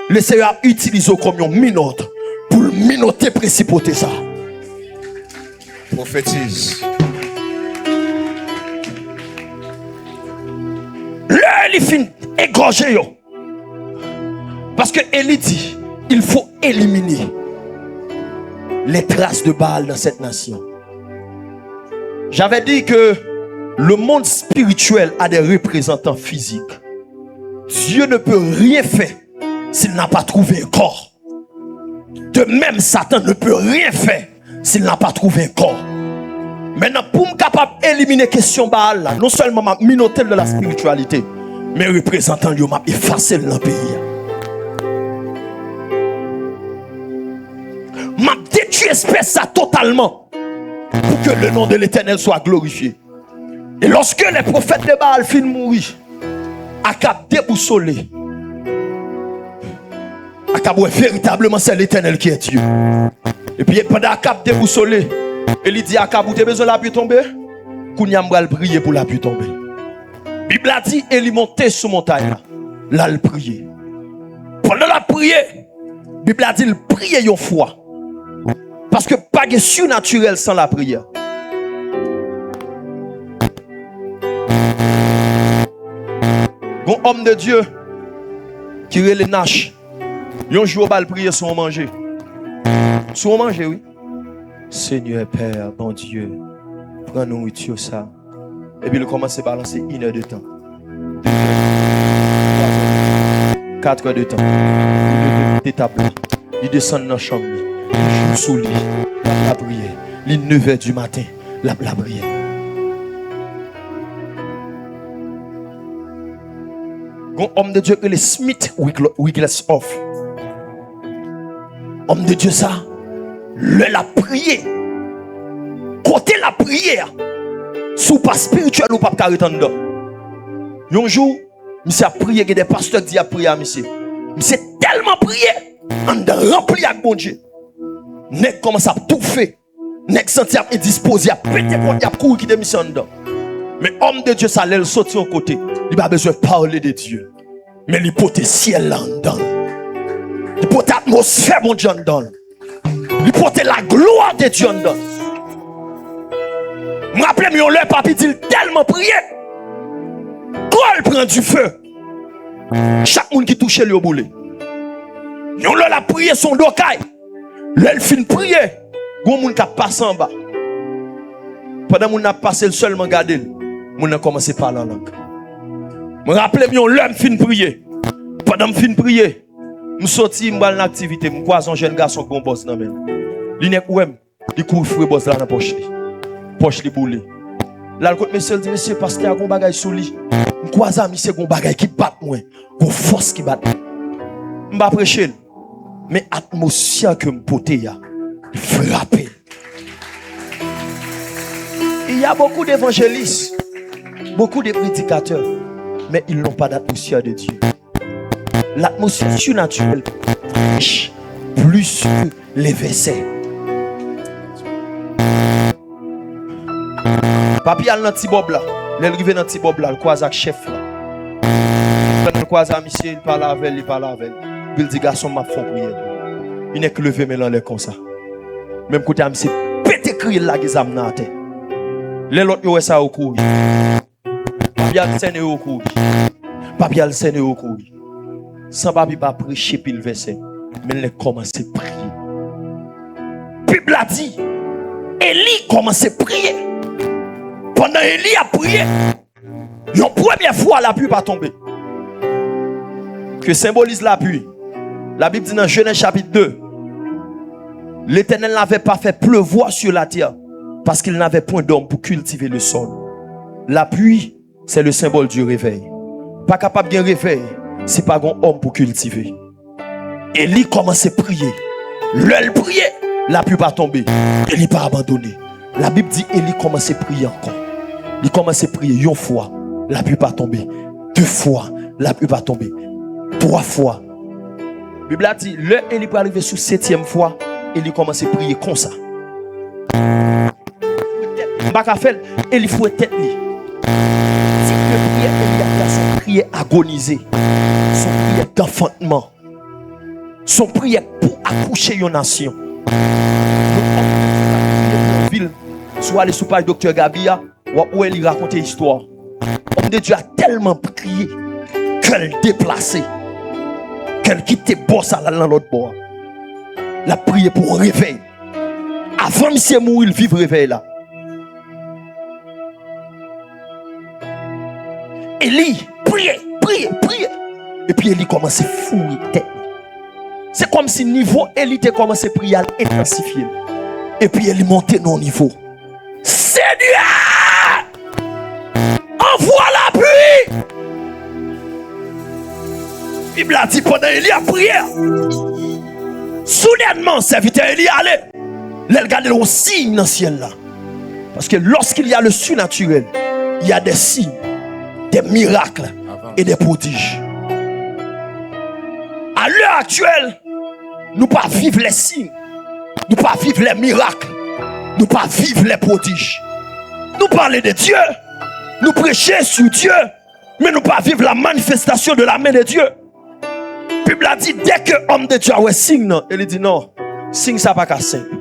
Le Seigneur utilise comme un minote pour minoter principauté ça. Prophétise. Là, il finit égorger yo. Parce que Élie dit, il faut éliminer les traces de Baal dans cette nation. J'avais dit que le monde spirituel a des représentants physiques. Dieu ne peut rien faire s'il n'a pas trouvé un corps. De même, Satan ne peut rien faire s'il n'a pas trouvé un corps. Maintenant, pour me capable d'éliminer la question Baal, là, non seulement ma minotel de la spiritualité, mais représentant lui m'a effacé dans le pays. M'a détruit espèce ça totalement pour que le nom de l'Éternel soit glorifié. Et lorsque les prophètes de Baal finissent de mourir, Akab déboussolé, Akab véritablement c'est l'Éternel qui est Dieu. Et puis pendant Akab déboussolé, il dit Akab, vous avez besoin de la pluie tomber? Kounyam va prier pour la pluie tomber. Bible a dit, il montait sur montagne là, il priait. Pendant la prière, Bible a dit, il priait une fois. Parce que pas de surnaturel sans la prière. Bon homme de Dieu qui relève Nash. Un jour, il prier sur on manger. Sur on manger, oui. Seigneur Père, bon Dieu, prends nourriture ça. Et puis il commence à balancer 1 heure de temps. 4 heures de temps. Il tape là. Il descend dans la chambre. Il joue sous lui. La prière. Il 9 heures du matin. La prière. Un homme de Dieu, le Smith Wigglesworth. Homme de Dieu, ça. La prière. Côté la prière. Sous pas spirituel ou pas carrément dedans. Un jour, monsieur a prié, il y a des pasteurs qui disent à prier à monsieur. Monsieur tellement prié, on rempli avec bon Dieu. Nèg commence à tout faire. Nèg senti à disposer à péter pour y a courir qui démission dedans. Mais homme de Dieu ça l'aile sortir au côté. Il pas besoin de parler de Dieu. Mais il porte ciel là dedans. Il porte atmosphère mon Dieu dedans. Il porte la gloire de Dieu dedans. Je me rappelle, le papi dit tellement prié. Quand elle prend du feu, chaque monde qui touche lui au boulet. Yon la prié son dokaï. L'elle fin prier. Gon moun ka passe en bas. Pendant moun n'a passé seulement garder. Moun a commencé à parler en langue. Je me rappelle, l'homme fin prier. Pendant que je fin prier, je sorti m'bal dans activité, je croise un jeune garçon qui boss dans men. Li nek ouem, li couvre frère boss là dans poche li. Poche li boule. Là le monsieur dit monsieur parce qu'il y a un bagage sous lui. Je croise monsieur gon bagage qui bat moi, gon force qui bat. M'pa prêcher. Mais atmosphère que m'poté ya, frappé. Il y a beaucoup d'évangélistes, beaucoup de prédicateurs, mais ils n'ont pas d'atmosphère de Dieu. L'atmosphère surnaturelle plus que les versets. Papi al nan ti bob là. L'arrivé dans ti bob là, le croise avec chef là. Le croise à monsieur, il parle avec, il dit garçon m'a fait prière. Il n'est que levé mais l'air comme ça. Même côté à monsieur pété crier là qui zam nan terre. Les autres yo ça au courir. Papi al sene au courir. Papi al sene au courir. Sans papi pas prêcher pile verset, mais il commence à prier. Bible a dit Élie commence à prier. Pendant Élie a prié, une première fois la pluie pas tomber. Que symbolise la pluie? La Bible dit dans Genèse chapitre 2, l'Éternel n'avait pas fait pleuvoir sur la terre parce qu'il n'avait point d'homme pour cultiver le sol. La pluie, c'est le symbole du réveil. Pas capable de réveil, c'est pas un homme pour cultiver. Élie commence à prier. L'elle priait, la pluie pas tomber. Élie pas abandonné. La Bible dit Élie commence à prier encore. Il commence à prier une fois, la pluie pas tomber. Deux fois, la pluie pas tomber. Trois fois. La Bible a dit, le Élie peut arriver sur septième fois, Élie commence à prier comme ça. Élie faut tête li. Si le prière Élie a son prière agonisée, son prière d'enfantement, son prière pour accoucher une nation. Soit aller sous page Dr Gabia, où elle raconte l'histoire. Homme de Dieu a tellement prié qu'elle déplacé, qu'elle quittait boss à l'autre bord. La prière pour réveil. Avant monsieur mourir, il vivre réveil là. Élie, priez. Et puis Élie commence à fouiller tête. C'est comme si niveau Élie te commence à prier à intensifier. Et puis Élie monte dans le niveau. Seigneur, envoie la pluie. La Bible a dit pendant Élie a prié. Soudainement, serviteur Élie allait. Il regarde le signe dans le ciel là. Parce que lorsqu'il y a le surnaturel, il y a des signes, des miracles et des prodiges. À l'heure actuelle, nous ne pas vivre les signes, nous ne pas vivre les miracles, nous ne pas vivre les prodiges. Nous parler de Dieu, nous prêcher sur Dieu, mais nous ne pas vivre la manifestation de la main de Dieu. La Bible a dit, dès que l'homme de Dieu a un signe, il dit non, signe ça pas qu'à simple.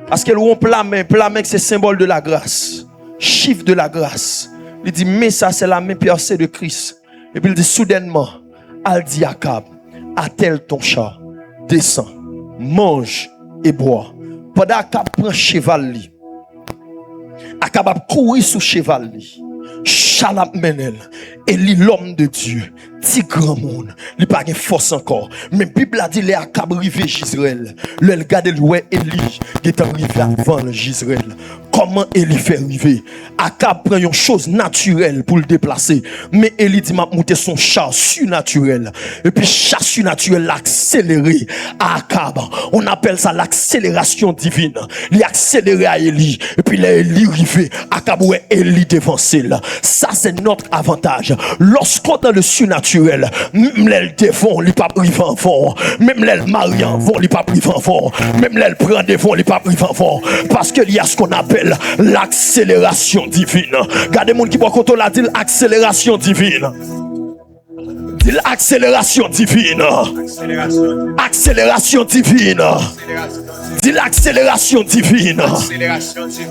Parce que l'on plat main c'est symbole de la grâce, chiffre de la grâce. Il dit, mais ça c'est la main percée de Christ. Et puis il dit, soudainement, al dit Akab, attelle ton char, descends, mange et bois. Pendant Akab prend cheval li. Akab a couru sous cheval li. Chalap menel. Élie l'homme de Dieu. Ti grand monde. Il pas de force encore. Mais la Bible a dit les Akab rivé Gisraël. Le regarde le Élie qui est arrivé avant Gisraël. Comment Élie fait arriver? Akab prend une chose naturelle pour le déplacer. Mais Élie dit m'a monter son char surnaturel. Et puis char surnaturel l'accéléré à Akab. On appelle ça l'accélération divine. Il accéléré à Élie. Et puis Élie arrivé. Akab ouais Élie devancé là. Ça c'est notre avantage. Lorsqu'on a le surnaturel, même les devant, il pas privé en fond. Même les mariés en fond, il pas privé en fond. Même les prend devant, il pas privé en fond. Parce qu'il y a ce qu'on appelle l'accélération divine. Regardez mon qui boit quand on l'a dit l'accélération divine. Dit l'accélération divine. Accélération divine. Dit l'accélération divine.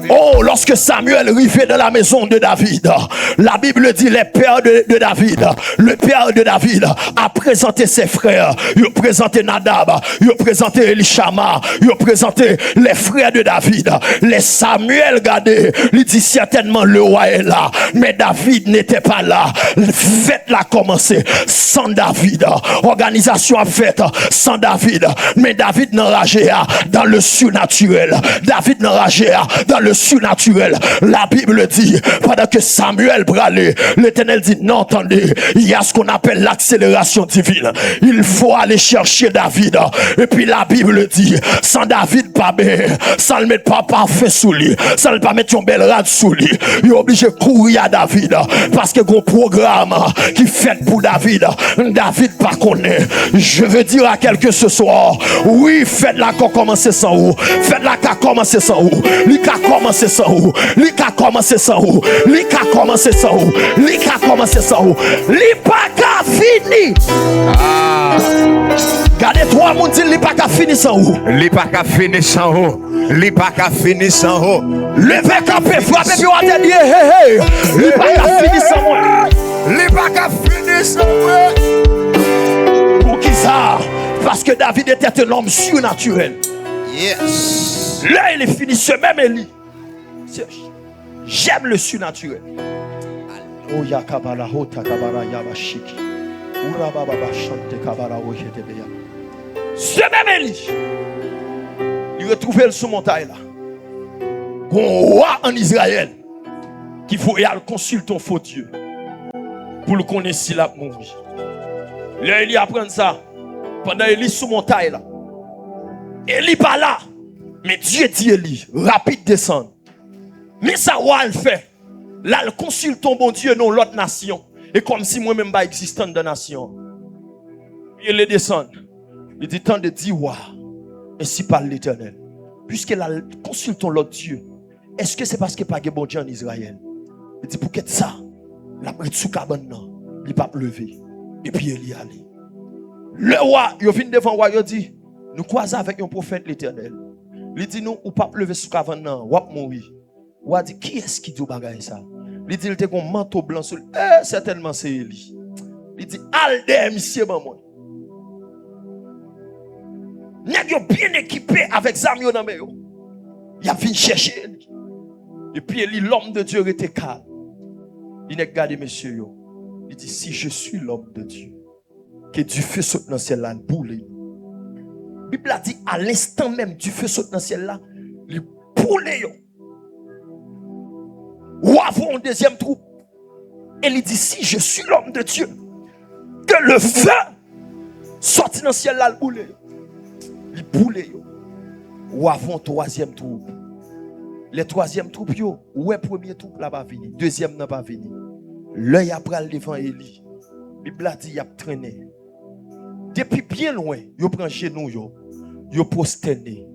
Oh, lorsque Samuel arrivait dans la maison de David, la Bible dit les pères de David, le père de David a présenté ses frères. Il a présenté Nadab, il a présenté Elishama, il a présenté les frères de David. Les Samuel, regardez, il dit certainement le roi est là, mais David n'était pas là. Fête l'a commencé sans David. Organisation a faite sans David, mais David n'enrageait dans le surnaturel. David n'enrageait dans le surnaturel. La Bible dit, pendant que Samuel bralait, l'Éternel dit, non, attendez, il y a ce qu'on appelle l'accélération divine. Il faut aller chercher David. Et puis la Bible dit, sans David pas bien, sans le mettre pas parfait sous lui, sans le pas mettre une belle rade sous lui, il est obligé de courir à David, parce que gros programme qui fait pour David, David pas connaît. Je veux dire à quelqu'un ce soir, oui, faites-la qu'on commence sans vous. Faites-la qu'à commencer sans vous. Li qu'a commencé sans vous. Li qu'a commencé sans vous. Li qu'a commencé sans vous. Li qu'a commencé sans vous. Li pas qu'à fini. Gardez trois moun dit li pas qu'à fini sans vous. Li pas qu'à finir sans haut. Li pas qu'à finir sans haut. Levez campé, frappez puis on te dit hey. Li pas qu'à fini sans moi. Li pas qu'à finir sans moi. Pour qui ça? Parce que David était un homme surnaturel. Yes. Là, il est fini, ce même Élie. J'aime le surnaturel. Oh, yakabala, hota kabara, yabashiki. Urababa, chante kabara, oyetebeya. Ce même Élie, il retrouvait le sous montagne là. Un roi en Israël qui faut aller consulter ton faux Dieu pour le connaître s'il a mouru. Là, Élie apprend ça. Pendant Élie sous montagne là. Élie pas là. Mais Dieu dit Élie, rapide descendre. Mais ça roi le fait. Là, il consulte ton bon Dieu non l'autre nation. Et comme si moi-même pas existant de nation. Il les descend. Il dit tant de dire roi. Ainsi parle l'Éternel. Puisqu'il a consulté l'autre Dieu. Est-ce que c'est parce qu'il n'y a pas de bon Dieu en Israël? Il dit pour qu'être ça. La pris sous cabane non. Il pas lever. Et puis il y allait. Le roi, il vient devant le roi, il dit, nous croisons avec un prophète l'Éternel. Il dit, nous, ou pas lever sous cabane non, ou pas mourir. Ou a dit, qui est-ce qui dit bagaille ça? Il dit, il était un manteau blanc sur lui. Certainement c'est Élie. Il dit, Alde, monsieur, maman. Nèg yo bien équipé avec Zamio dans yo. Il a venu chercher Élie. Et puis Élie, l'homme de Dieu était calme. Il n'a gardé monsieur yo. Il dit, si je suis l'homme de Dieu, que du feu saute dans le ciel là, boule. La Bible a dit, à l'instant même, du feu saute dans le ciel là, il boule yo. Ou avant un deuxième troupe. Et il dit, si je suis l'homme de Dieu, que le feu sorti dans le ciel là, le boule. Il boule yo. Ou avant troisième troupe. Le troisième troupe yo, ouais premier troupe là pas venu, deuxième n'a pas venu. L'œil a pris devant Élie. Bible a dit y a traîné. Depuis bien loin, yo prend genou yo prosterné.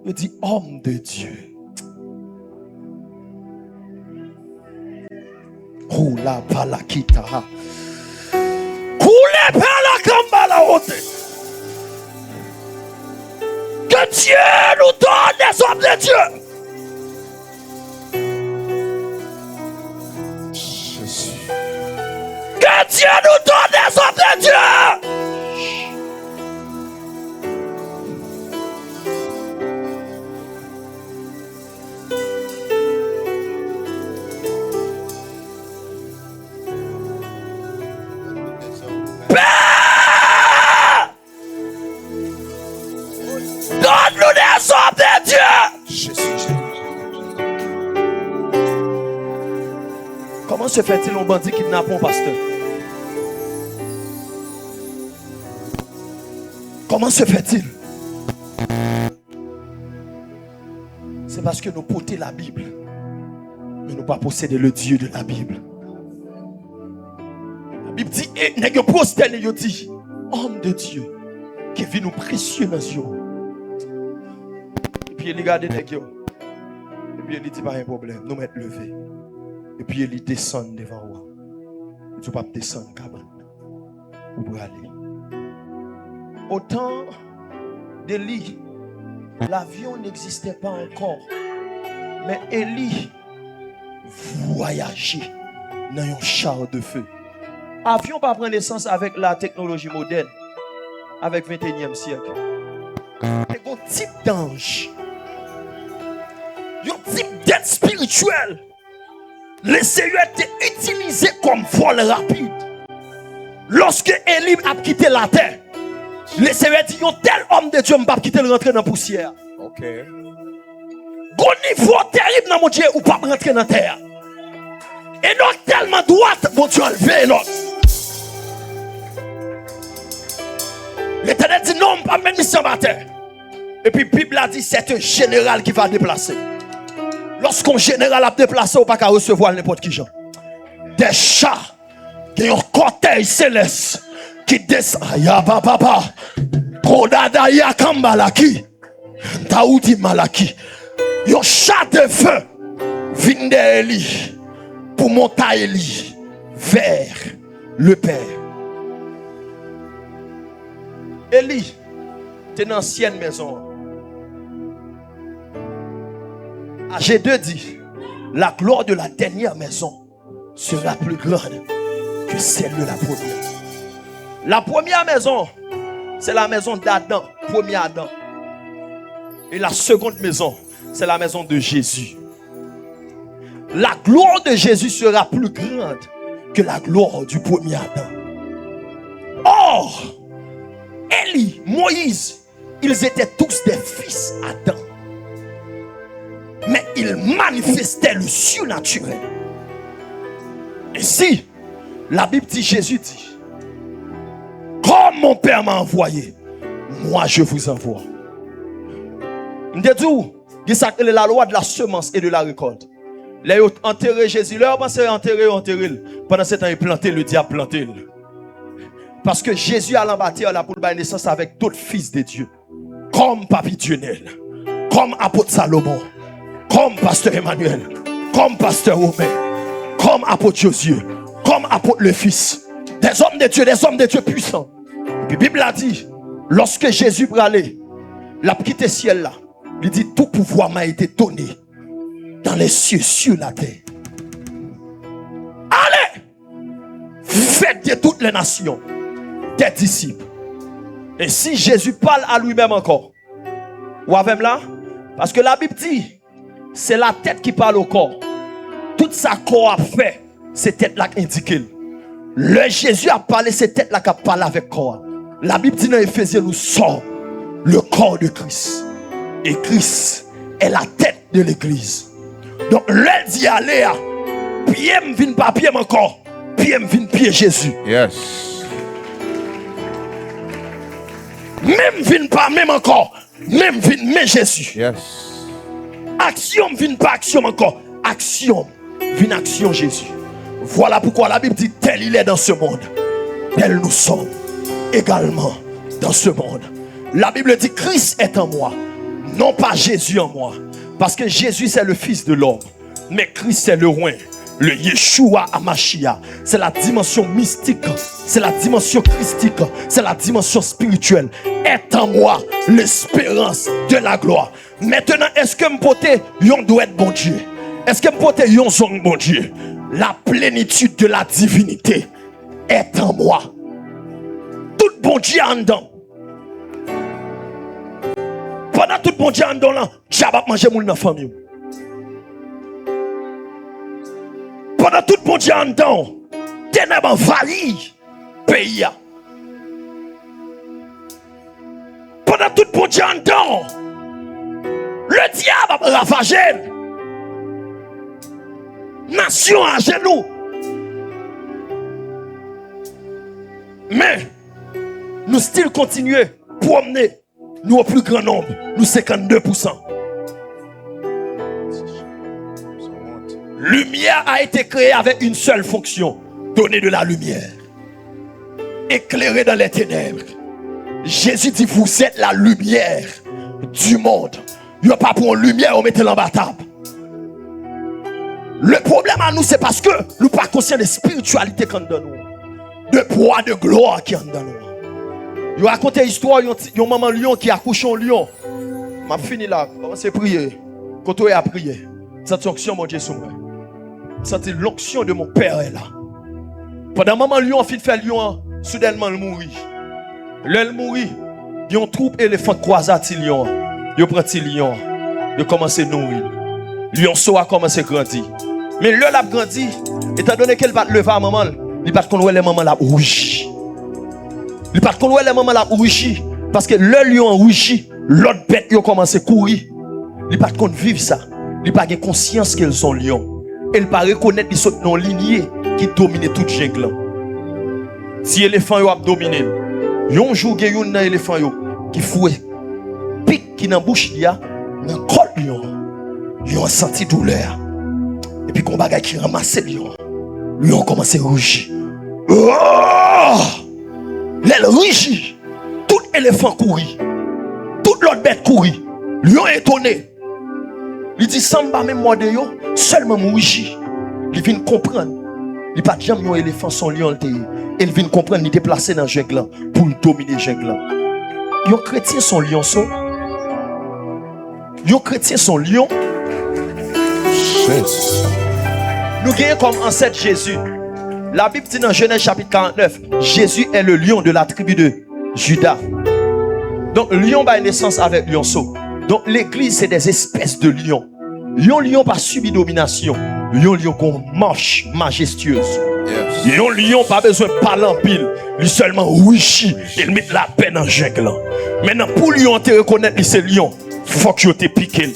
Yo dit homme de Dieu. Oh la palakita. Coulez par la kamba la haute. Que Dieu nous donne des hommes de Dieu. Que Dieu nous donne des hommes de Dieu. Père, donne-nous des hommes de Dieu. Comment se fait-il un bandit kidnappe un pasteur? Comment se fait-il? C'est parce que nous portons la Bible, mais nous pas posséder le Dieu de la Bible. La Bible dit, et nous prosterne, il dit, homme de Dieu, qui vit nous précieux dans les yeux. Et puis il regarde les gens. Et puis il dit, pas un problème, nous mettons levé. Et puis il descend devant moi. Tu ne peux pas descendre, cabane. Ou pour aller. Au temps d'Élie, l'avion n'existait pas encore. Mais Élie voyageait dans un char de feu. Avion pas prendre naissance avec la technologie moderne, avec le 21e siècle. C'est un type d'ange. Un type d'aide spirituelle. Le Seigneur était utilisé comme vol rapide. Lorsque Élie a quitté la terre, le Seigneur dit, un tel homme de Dieu ne va pas quitter le rentrer dans la poussière. Ok. Gon niveau terrible dans mon Dieu ou pas rentrer dans la terre. Et donc tellement droite, mon Dieu enlevé l'autre. L'Éternel dit non, pas même mission à terre. Et puis la Bible a dit c'est un général qui va déplacer. Lorsqu'un général a déplacé, on ne peut pas recevoir n'importe qui. Des chats, qui ont un cortège céleste. qui descend. Ya papa. Kodada ya kambalaki. Taouti malaki. Yon chat de feu. Vinde Eli. Pour monter Eli. Vers le Père. Eli. T'es dans l'ancienne maison. AG2 dit. La gloire de la dernière maison sera plus grande que celle de la première. La première maison, c'est la maison d'Adam, premier Adam. Et la seconde maison, c'est la maison de Jésus. La gloire de Jésus sera plus grande que la gloire du premier Adam. Or, Élie, Moïse, ils étaient tous des fils d'Adam. Mais ils manifestaient le surnaturel. Et si la Bible dit, Jésus dit, comme mon Père m'a envoyé, moi je vous envoie. C'est la loi de la semence et de la récolte. Là, ils ont enterré Jésus. Là, ils ont enterré. Pendant ce temps, ils plantaient, le diable plantait. Parce que Jésus a l'embatté à la poule de naissance avec d'autres fils de Dieu. Comme Papi Dionel, comme apôtre Salomon, comme pasteur Emmanuel, comme pasteur Romain, comme apôtre Josué, comme apôtre le Fils. Des hommes de Dieu puissants. Puis la Bible a dit, lorsque Jésus bralait, il a quitté le ciel là. Il dit, tout pouvoir m'a été donné dans les cieux, sur la terre. Allez, faites de toutes les nations des disciples. Et si Jésus parle à lui-même encore, ou avec là, parce que la Bible dit, c'est la tête qui parle au corps. Tout ça corps a fait, c'est tête là qui indique. Le Jésus a parlé, c'est tête là qui a parlé avec corps. La Bible dit dans Éphésiens, nous sommes le corps de Christ. Et Christ est la tête de l'église. Donc, l'elle dit aller à pied me vient pas pied encore, pied me vient pied Jésus. Yes. Même vient pas même encore, même vient mais Jésus. Yes. Action vient pas action encore, action vient action Jésus. Voilà pourquoi la Bible dit tel il est dans ce monde, tel nous sommes également dans ce monde. La Bible dit Christ est en moi, non pas Jésus en moi. Parce que Jésus c'est le Fils de l'homme, mais Christ c'est le roi, le Yeshua Amashia. C'est la dimension mystique, c'est la dimension christique, c'est la dimension spirituelle. Est en moi l'espérance de la gloire. Maintenant, est-ce que m'pote yon doit être bon Dieu? Est-ce que m'pote yon son bon Dieu? La plénitude de la divinité est en moi. Tout bon Dieu en dedans. Pendant tout bon Dieu en dedans là, diable a mangé moun dans famille. Pendant tout bon Dieu en dedans, ténèbres envahit pays. Pendant tout bon Dieu en dedans, le diable a ravagé. Nation à genoux. Mais nous still continuer promener nous au plus grand nombre, nous 52%. Lumière a été créée avec une seule fonction, donner de la lumière, éclairer dans les ténèbres. Jésus dit vous êtes la lumière du monde. Il n'y a pas pour une lumière on mettez l'embattable. Le problème à nous c'est parce que nous ne sommes pas conscients de spiritualité qu'on donne nous, de poids, de gloire qui en donne nous. Je raconte l'histoire d'un maman lion qui accouche un lion. Je fini là, commence à prier. Quand on a prié, cette onction mon Dieu sur moi. Cette l'onction de mon père est là. Pendant maman lion fait faire lion, soudainement il mourit. L'elle mourit, il y a une troupe éléphant croisé à lion. Il prend lion, il commence à nourrir. Lion a commencé à grandir. Mais l'elle a grandi, étant donné qu'elle va lever à maman, il va connaître les mamans là rouge. Il va connaître les mamans là rouge parce que le lion rouge, l'autre bête il commence à courir. Il va connaître vivre ça. Il va avoir conscience qu'elles sont lions. Elle va reconnaître les sauts non lignés qui dominent toute jungle. Si l'éléphant a dominé, yon jour il y a un éléphant qui fouet pique qui dans bouche il y a dans col lion. Lion a senti douleur. Et puis, quand bagay qui ramasse lion, lion commence à rougir. Oh! L'elle rugit. Tout éléphant courit. Toute l'autre bête courit. Lion étonné. Il dit, Samba même moi de yo, seulement mouji. Il vient comprendre. Il pas jamais un éléphant son lion. Il vient comprendre, il déplacé dans le jungle pour dominer le jungle. Yon chrétien son lion so. Yon chrétien son lion. Nous gagnons comme ancêtre Jésus. La Bible dit dans Genèse chapitre 49, Jésus est le lion de la tribu de Juda. Donc lion a une naissance avec lionceau. Donc l'église c'est des espèces de lions. Lion pas subi domination. Lion qu'on marche majestueuse. Lion pas besoin de parler en pile. Lui seulement wishi. Il met la peine en jungle. Maintenant pour lion te reconnaître que c'est lion, faut que tu te piqué.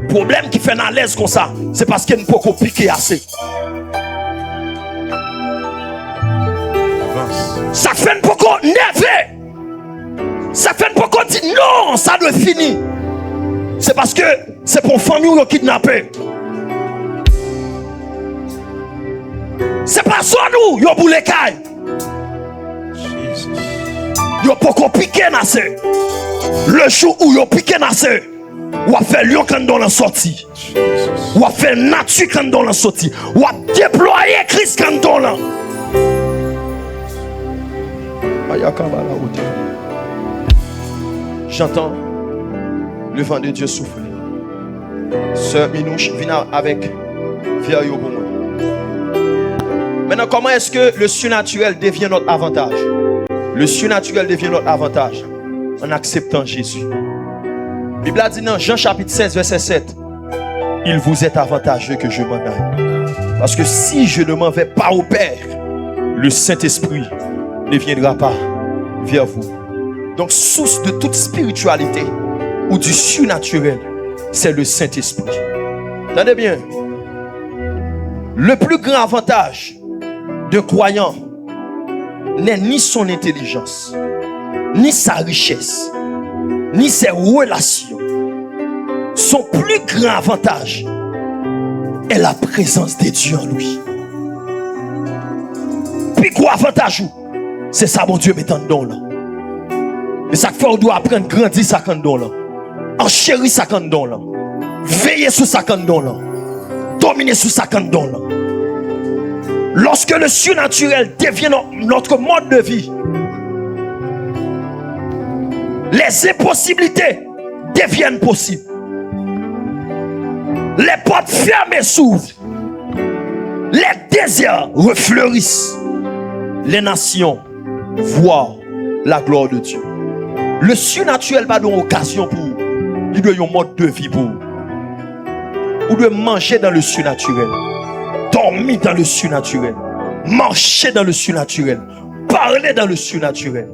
Problème qui fait à l'aise comme ça, c'est parce qu'il ne peut pas piquer assez. Ça fait un peu qu'on nervé. Ça fait un peu qu'on dit non, ça doit finir. C'est parce que c'est pour famille qui kidnappé. C'est pas ça nous, yo pour les cailles. Yo pas qu'on piquer nassé. Le jour où yo piqué nassé, ou a fait lion quand dans la sortie. Ou a fait nature quand dans la sortie. Ou a déployé Christ quand dans la. J'entends le vent de Dieu souffler. Sœur Minouche, viens avec vers yo pour moi. Maintenant, comment est-ce que le surnaturel devient notre avantage? Le surnaturel devient notre avantage en acceptant Jésus. La Bible a dit dans Jean chapitre 16, verset 7, il vous est avantageux que je m'en aille. Parce que si je ne m'en vais pas au Père, le Saint-Esprit ne viendra pas vers vous. Donc, source de toute spiritualité ou du surnaturel, c'est le Saint-Esprit. Attendez bien. Le plus grand avantage d'un croyant n'est ni son intelligence, ni sa richesse, ni ses relations. Son plus grand avantage est la présence de Dieu en lui. Puis quoi avantage? C'est ça mon Dieu mettant dedans là. Et ça fait on doit apprendre à grandir ça quand dedans là. Enchérir ça quand dedans là. Veiller sur ça quand dedans là. Dominer sur ça quand dedans là. Lorsque le surnaturel devient notre mode de vie, les impossibilités deviennent possibles. Les portes fermées s'ouvrent. Les désirs refleurissent. Les nations voient la gloire de Dieu. Le surnaturel va donner occasion pour vous. Il doit y avoir un mode de vie pour vous. Vous devez manger dans le surnaturel. Dormir dans le surnaturel. Marcher dans le surnaturel. Parler dans le surnaturel.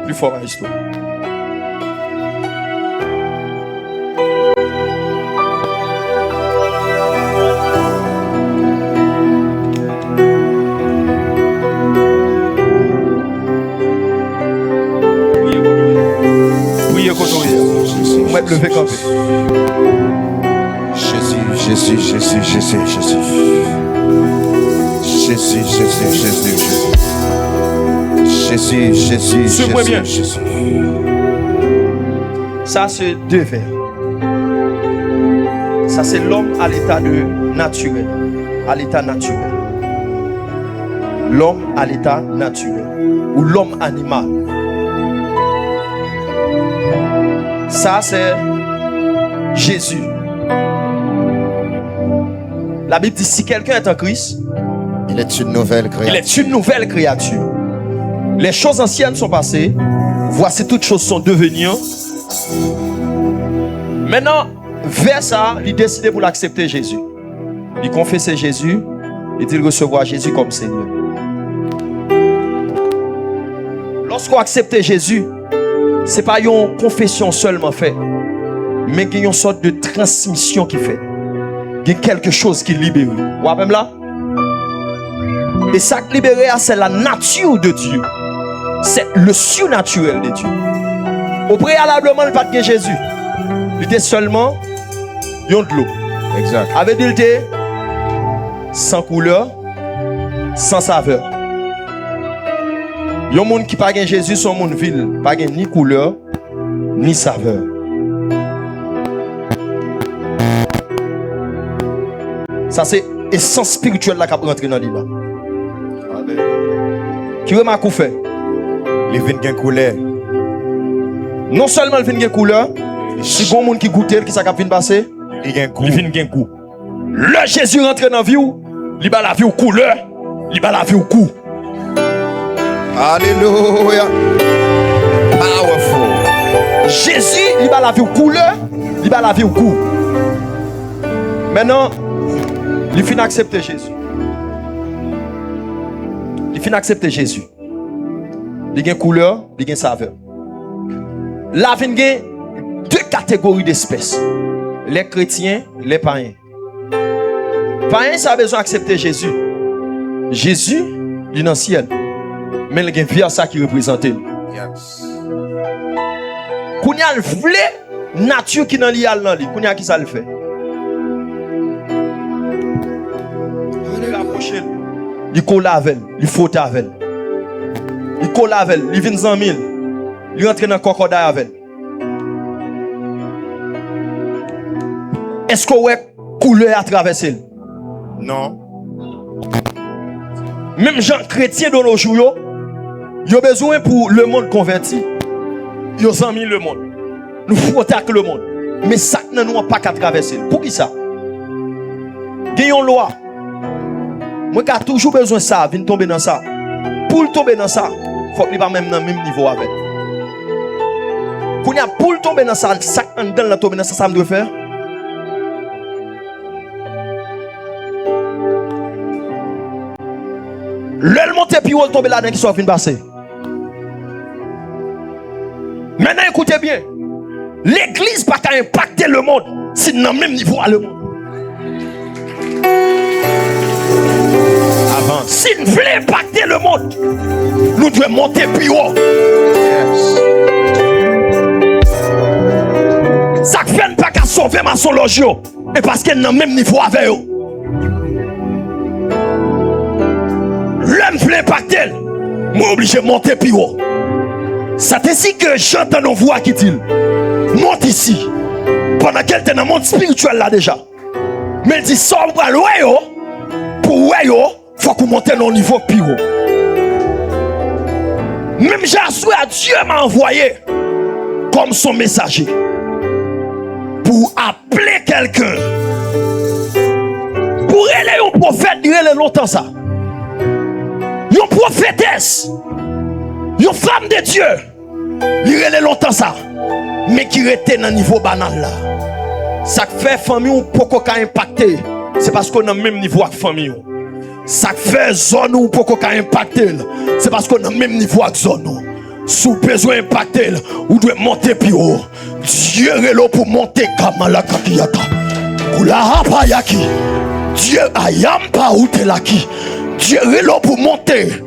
Plus fort à l'histoire. On va lever comme ça. Jésus, Jésus, Jésus, Jésus, Jésus. Jésus, Jésus, Jésus, Jésus. Jésus, Jésus, suis-moi bien. Jésus. Ça, c'est deux vers. Ça, c'est l'homme à l'état de naturel. À l'état naturel. L'homme à l'état naturel. Ou l'homme animal. Ça, c'est Jésus. La Bible dit, si quelqu'un est en Christ, Il est une nouvelle créature. il est une nouvelle créature. Les choses anciennes sont passées. Voici toutes choses sont devenues. Maintenant, vers ça, il décide pour l'accepter Jésus. Il confesse Jésus et il recevoir Jésus comme Seigneur. Lorsqu'on accepte Jésus, ce n'est pas une confession seulement faite, mais il y a une sorte de transmission qui fait. Il y a quelque chose qui libère. Vous voyez même là? Et ça qui libère, c'est la nature de Dieu. C'est le surnaturel de Dieu. Au préalablement, il n'y a pas de Jésus. Il était seulement de l'eau. Exact. Avait dit, il était sans couleur, sans saveur. Yon moun qui pas gen Jésus, son moun ville, pas gen ni couleur, ni saveur. Ça c'est essence spirituelle là qui a rentré dans l'île. Qui remarque ou fait? Les vins gen couleur. Non seulement le vin gen couleur, si bon moun qui goûte, qui ça qui vient passer? Il gen goût. Le vin gen goût. Le Jésus rentre dans la vie, il va la vie au couleur, il va la vie au goût. Alléluia. Powerful. Jésus, il va la vie au couleur, il va la vie au goût. Maintenant, il finit d'accepter Jésus. Il finit d'accepter Jésus. Il y a une couleur, il y a une saveur. Là, il y a deux catégories d'espèces. Les chrétiens, les païens. Païens, ça a besoin d'accepter Jésus. Jésus, il est dans le ciel. Mais il y a une vie à ça qui représente. Yes. Quand il y a le vrai nature qui est dans l'île, quand il y a qui ça le fait? Il approche, il colle avec elle, il faut avec elle. Il colle avec elle, il vient dans 1000. Il rentre dans le crocodile avec elle. Est-ce que vous avez couleur à traverser? Non. Même gens chrétiens de nos jours, ils ont besoin pour le monde converti. Ils ont mis le monde. Nous frottons avec le monde. Mais ça, nous n'avons pas qu'à traverser. Pour qui ça? Gagnons loi. Moi, j'ai toujours besoin de ça, venir tomber dans ça. Pour tomber dans ça, il faut qu'il ne soit pas même dans le même niveau avec. Pour tomber dans ça, ça tomber dans ça, ça me doit faire. Le monter puis on tomber là-dedans qui soit fin passer. Maintenant écoutez bien. L'église pas qu'à impacter le monde, c'est dans le même niveau à le monde. Avant, si nous voulons impacter le monde, nous devons monter plus haut. Yes. Ça fait pas qu'à sauver ma sologio et parce qu'elle est dans le même niveau avec eux. L'homme veut impacter, moi obligé de monter plus haut. C'est ainsi que j'entends nos voix qui disent monte ici. Pendant qu'elle est dans le monde spirituel là déjà. Mais il dit ça, on va loin pour ouais, il faut qu'on monte dans le niveau plus haut. Même Jésus à Dieu m'a envoyé comme son messager pour appeler quelqu'un. Pour élire un prophète, il est longtemps ça. Une prophétesse, une femme de Dieu, il est longtemps ça, mais qui était dans le niveau banal là. Ça fait famille ou pourquoi impacté, c'est parce qu'on a le même niveau avec famille. Ça fait zone ou pourquoi impacté, c'est parce qu'on a le même niveau avec zone. Si vous besoin impacter, vous devez monter plus haut. Dieu est là pour monter comme la kakiyata. Kula hapayaki. Dieu ayam pa utelaki. Dieu est là pour monter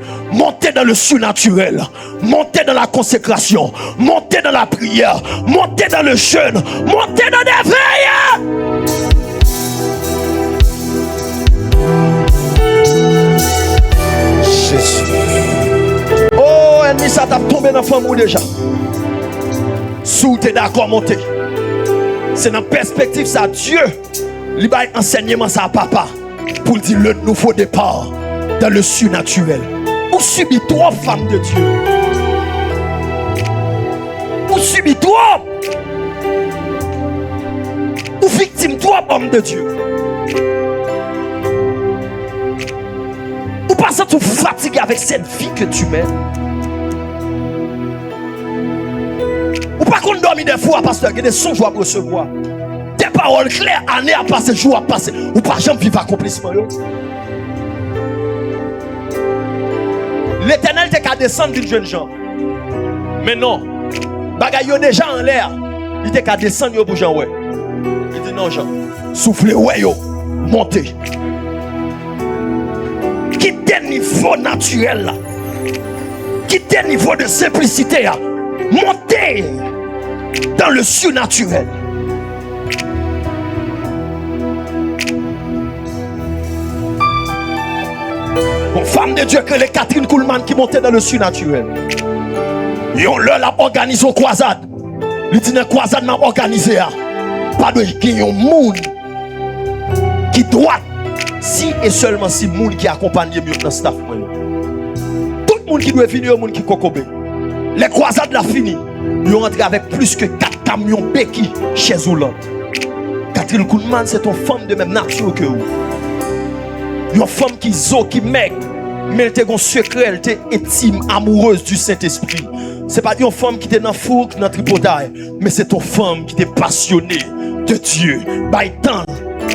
dans le surnaturel, monter dans la consécration, monter dans la prière, monter dans le jeûne, monter dans des veilles. Jésus. Oh, ennemi, ça t'a tombé dans la femme déjà. Sous t'es d'accord monter. C'est dans la perspective ça, Dieu, il va enseignement ça à papa pour dire le nouveau départ. Dans le surnaturel. Ou subit trop femme de Dieu. Ou subit trop. Ou victime trop homme de Dieu. Ou pas ça tu fatigué avec cette vie que tu mènes. Ou pas qu'on dormit des fois parce que des songes à recevoir. Des paroles claires, année à passer, jour à passer. Ou pas jamais vivre accomplissement. L'Éternel te qu'à descendre d'une jeune gens. Mais non. Bagay yo déjà en l'air. Il te qu'à descendre yo pour Jean ouais. Il dit non Jean. Soufflez ouais yo. Montez. Quittez niveau naturel là. Quittez niveau de simplicité là. Montez dans le surnaturel. femme de Dieu que les Catherine Kuhlman qui montait dans le surnaturel. Ils ont leur organisé une croisade. Ils disent une croisade n'a organisé. Pas de qui ont monde qui doit si et seulement si monde qui accompagne mieux dans staff. Tout le monde qui doit venir au monde qui kokobé. Les croisades la fini. Ils ont rentré avec plus que 4 camions béquilles chez Zoulant. Catherine Kuhlman, c'est une femme de même nature que vous. Une femme qui zo, qui maigre, mais elle était un secret, elle était intime, amoureuse du Saint-Esprit. C'est pas une femme qui était dans le four, dans le tripotail, mais c'est une femme qui était passionnée de Dieu, by temps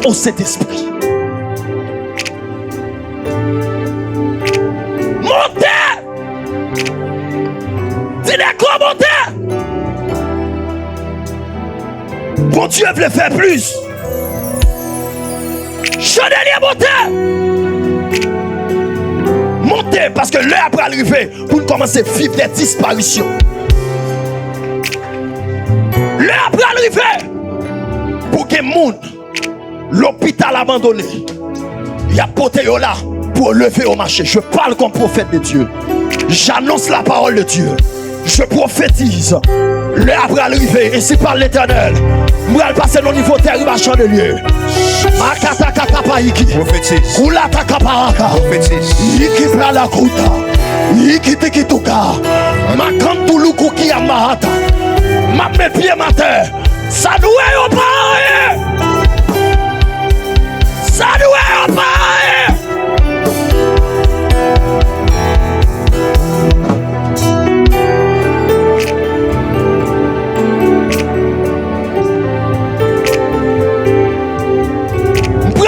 au Saint-Esprit. Montez! Dis-le quoi monter? Bon Dieu veut faire plus. Chandelier montez! Montez parce que l'heure après arriver pour nous commencer à vivre des disparitions. L'heure après arriver pour que le monde, l'hôpital abandonné, il y a poté là pour lever au marché. Je parle comme prophète de Dieu. J'annonce la parole de Dieu. Je prophétise. L'heure après arriver, ainsi parle l'Éternel. Nous allons passer au niveau terrible à chandelier. Makata kakapaiki. Prophétise. Kulata kaparaka. Prophétise. Iki prala kuta. Iki tikituka. Makantuluku ki amahata. Ma mes pieds matin. Ça doit y parler. Ça doit y parler.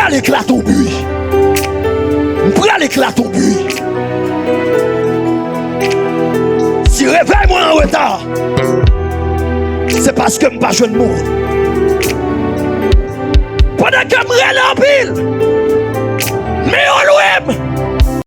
L'éclat ton but. Prends l'éclat ton but. Si réveille-moi en retard, c'est parce que je ne suis pas jeune monde. Pendant que je me relève en pile,